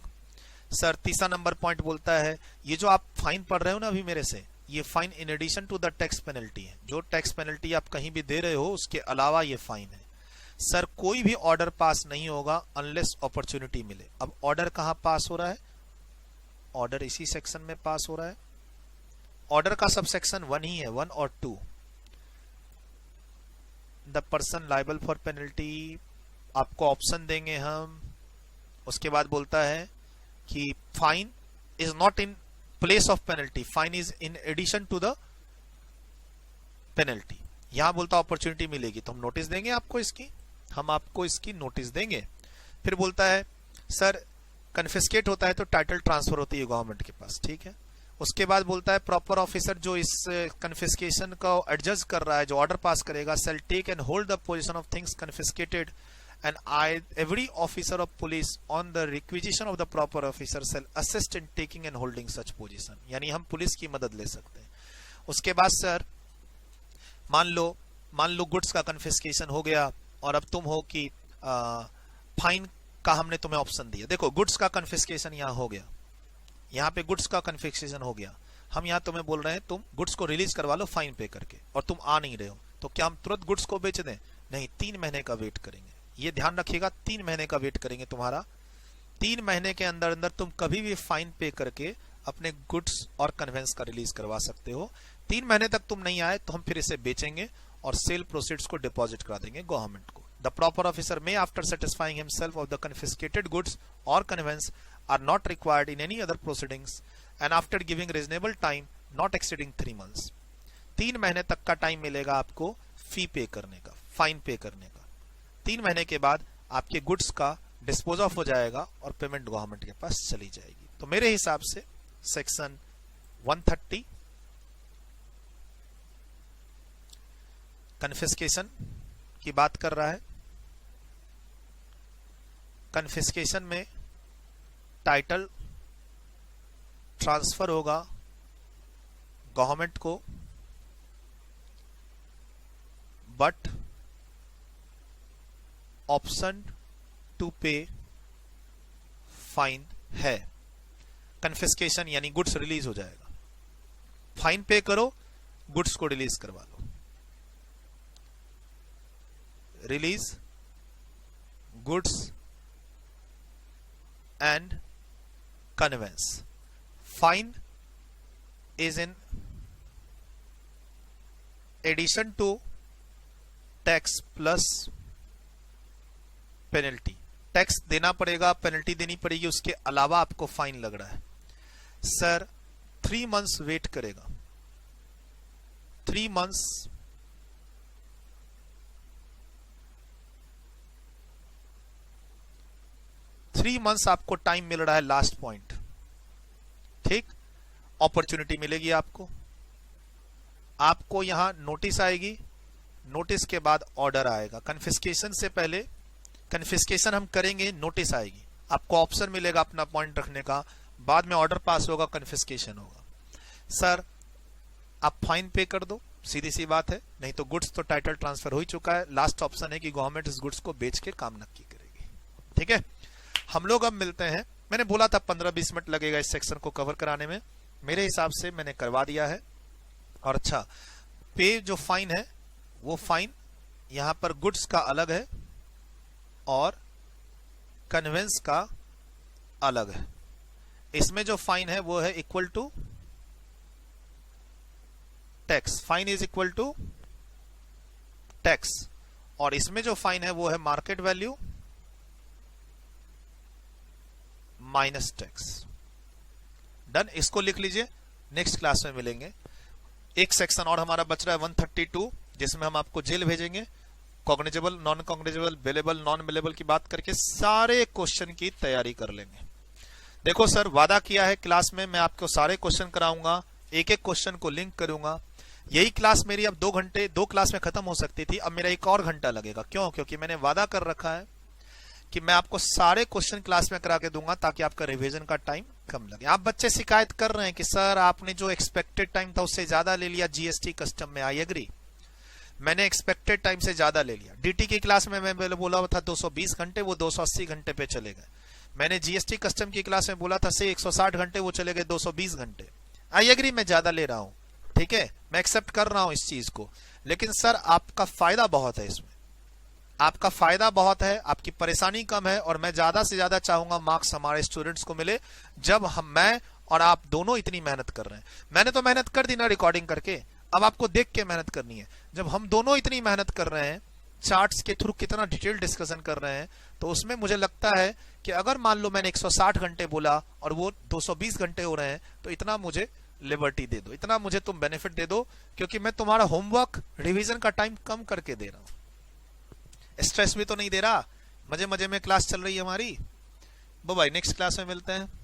सर तीसरा नंबर पॉइंट बोलता है, ये जो आप फाइन पढ़ रहे हो ना अभी मेरे से, ये fine in addition to the tax penalty है। जो टैक्स पेनल्टी आप कहीं भी दे रहे हो उसके अलावा ये फाइन है। सर कोई भी ऑर्डर पास नहीं होगा अनलेस अपॉर्चुनिटी मिले। अब ऑर्डर कहां पास हो रहा है? ऑर्डर इसी सेक्शन में पास हो रहा है। ऑर्डर का सब सेक्शन 1 ही है, 1 और 2। The person liable for penalty, आपको ऑप्शन देंगे हम। उसके बाद बोलता है कि fine is not in place of penalty, fine is in addition to the penalty. यहां बोलता अपॉर्चुनिटी मिलेगी तो हम नोटिस देंगे आपको इसकी, हम आपको इसकी नोटिस देंगे। फिर बोलता है सर कन्फिस्केट होता है तो टाइटल ट्रांसफर होती है गवर्नमेंट के पास, ठीक है। उसके बाद बोलता है प्रॉपर ऑफिसर जो इस कन्फिस्केशन को एडजस्ट कर रहा है, जो ऑर्डर पास करेगा, shall take and hold the possession of things confiscated and every officer of police on the requisition of the proper officer shall assist in taking and holding such position। यानी हम police की मदद ले सकते हैं। उसके बाद सर मान लो गुड्स का कन्फिस्केशन हो गया और अब तुम हो कि फाइन का हमने तुम्हें ऑप्शन दिया। देखो गुड्स का कन्फिस्केशन यहाँ हो गया, यहाँ पे गुड्स का कन्फिस्केशन हो गया। हम यहाँ तुम्हें बोल रहे हैं तुम गुड्स को रिलीज करवा लो फाइन पे करके, और तुम आ नहीं रहे हो, तो क्या हम तुरंत गुड्स को बेच दें? नहीं, 3 महीने का वेट करेंगे। ये ध्यान रखिएगा, 3 महीने का वेट करेंगे तुम्हारा। 3 महीने के अंदर अंदर तुम कभी भी फाइन पे करके अपने गुड्स और कन्वेंस का रिलीज करवा सकते हो। 3 महीने तक तुम नहीं आए तो हम फिर इसे बेचेंगे और सेल प्रोसीड्स को डिपॉजिट करा देंगे गवर्नमेंट को। The proper officer may after satisfying himself of the confiscated goods और conveyance are not required in any other proceedings and after giving reasonable time not exceeding 3 months. 3 महीने तक का time मिलेगा आपको फी पे करने का, फाइन पे करने का। 3 महीने के बाद आपके गुड्स का डिस्पोज ऑफ हो जाएगा और पेमेंट गवर्नमेंट के पास चली जाएगी। तो मेरे हिसाब से सेक्शन 130 कन्फिस्केशन की बात कर रहा है। कन्फिस्केशन में टाइटल ट्रांसफर होगा गवर्नमेंट को, but option to pay fine है। कन्फिस्केशन यानी गुड्स रिलीज हो जाएगा, फाइन पे करो, गुड्स को रिलीज करवा लो। Release goods and conveyance, fine is in addition to tax plus penalty. Tax देना पड़ेगा, पेनल्टी देनी पड़ेगी, उसके अलावा आपको फाइन लग रहा है। सर 3 मंथ्स वेट करेगा, 3 मंथ्स आपको टाइम मिल रहा है, लास्ट पॉइंट, ठीक। अपॉर्चुनिटी मिलेगी आपको यहां नोटिस आएगी, नोटिस के बाद ऑर्डर आएगा। कन्फिस्केशन से पहले कन्फिस्केशन हम करेंगे, नोटिस आएगी, आपको ऑप्शन मिलेगा अपना पॉइंट रखने का, बाद में ऑर्डर पास होगा, कन्फिस्केशन होगा। सर आप फाइन पे कर दो, सीधी सी बात है, नहीं तो गुड्स तो टाइटल ट्रांसफर हो ही चुका है। लास्ट ऑप्शन है कि गवर्नमेंट इस गुड्स को बेच के काम नक्की करेगी, ठीक है। हम लोग अब मिलते हैं, मैंने बोला था 15-20 मिनट लगेगा इस सेक्शन को कवर कराने में, मेरे हिसाब से मैंने करवा दिया है। और अच्छा, पे जो फाइन है वो फाइन यहां पर गुड्स का अलग है और कन्वेंस का अलग है। इसमें जो फाइन है वो है equal to tax, fine is equal to tax, और इसमें जो फाइन है वो है market value minus tax. Done, इसको लिख लीजिए, नेक्स्ट क्लास में मिलेंगे। एक सेक्शन और हमारा बच रहा है 132, जिसमें हम आपको जेल भेजेंगे, cognizable, non cognizable, bailable, non bailable की बात करके सारे क्वेश्चन की तैयारी कर लेंगे। देखो सर, वादा किया है क्लास में मैं आपको सारे क्वेश्चन कराऊंगा, एक एक क्वेश्चन को लिंक करूंगा। यही क्लास मेरी अब 2 घंटे 2 क्लास में खत्म हो सकती थी, अब मेरा 1 और घंटा लगेगा। क्यों? क्योंकि मैंने वादा कर रखा है कि मैं आपको सारे क्वेश्चन क्लास में करा के दूंगा ताकि आपका रिवीजन का टाइम कम लगे। आप बच्चे शिकायत कर रहे हैं कि सर आपने जो एक्सपेक्टेड टाइम था उससे ज्यादा ले लिया जीएसटी कस्टम में। आई एग्री, मैंने एक्सपेक्टेड टाइम से ज्यादा ले लिया। डीटी की क्लास में मैं बोला था 220 घंटे, वो 280 घंटे पे चले गए। मैंने जीएसटी कस्टम की क्लास में बोला था से 160 घंटे, वो चले गए 220 घंटे। आई एग्री, मैं ज्यादा ले रहा हूं, ठीक है, मैं एक्सेप्ट कर रहा हूं इस चीज को, लेकिन सर आपका फायदा बहुत है इसमें। आपका फायदा बहुत है, आपकी परेशानी कम है, और मैं ज्यादा से ज्यादा चाहूंगा मार्क्स हमारे स्टूडेंट्स को मिले जब मैं और आप दोनों इतनी मेहनत कर रहे हैं। मैंने तो मेहनत कर दी ना रिकॉर्डिंग करके, अब आपको देख के मेहनत करनी है। जब हम दोनों इतनी मेहनत कर रहे हैं, चार्ट्स के थ्रू कितना डिटेल डिस्कशन कर रहे हैं, तो उसमें मुझे लगता है कि अगर मान लो मैंने 160 घंटे बोला और वो 220 घंटे हो रहे हैं, तो इतना मुझे लिबर्टी दे दो, इतना मुझे तुम बेनिफिट दे दो, क्योंकि मैं तुम्हारा होमवर्क रिवीजन का टाइम कम करके दे रहा हूं। स्ट्रेस भी तो नहीं दे रहा, मजे मजे में क्लास चल रही है हमारी। बाय, नेक्स्ट क्लास में मिलते हैं।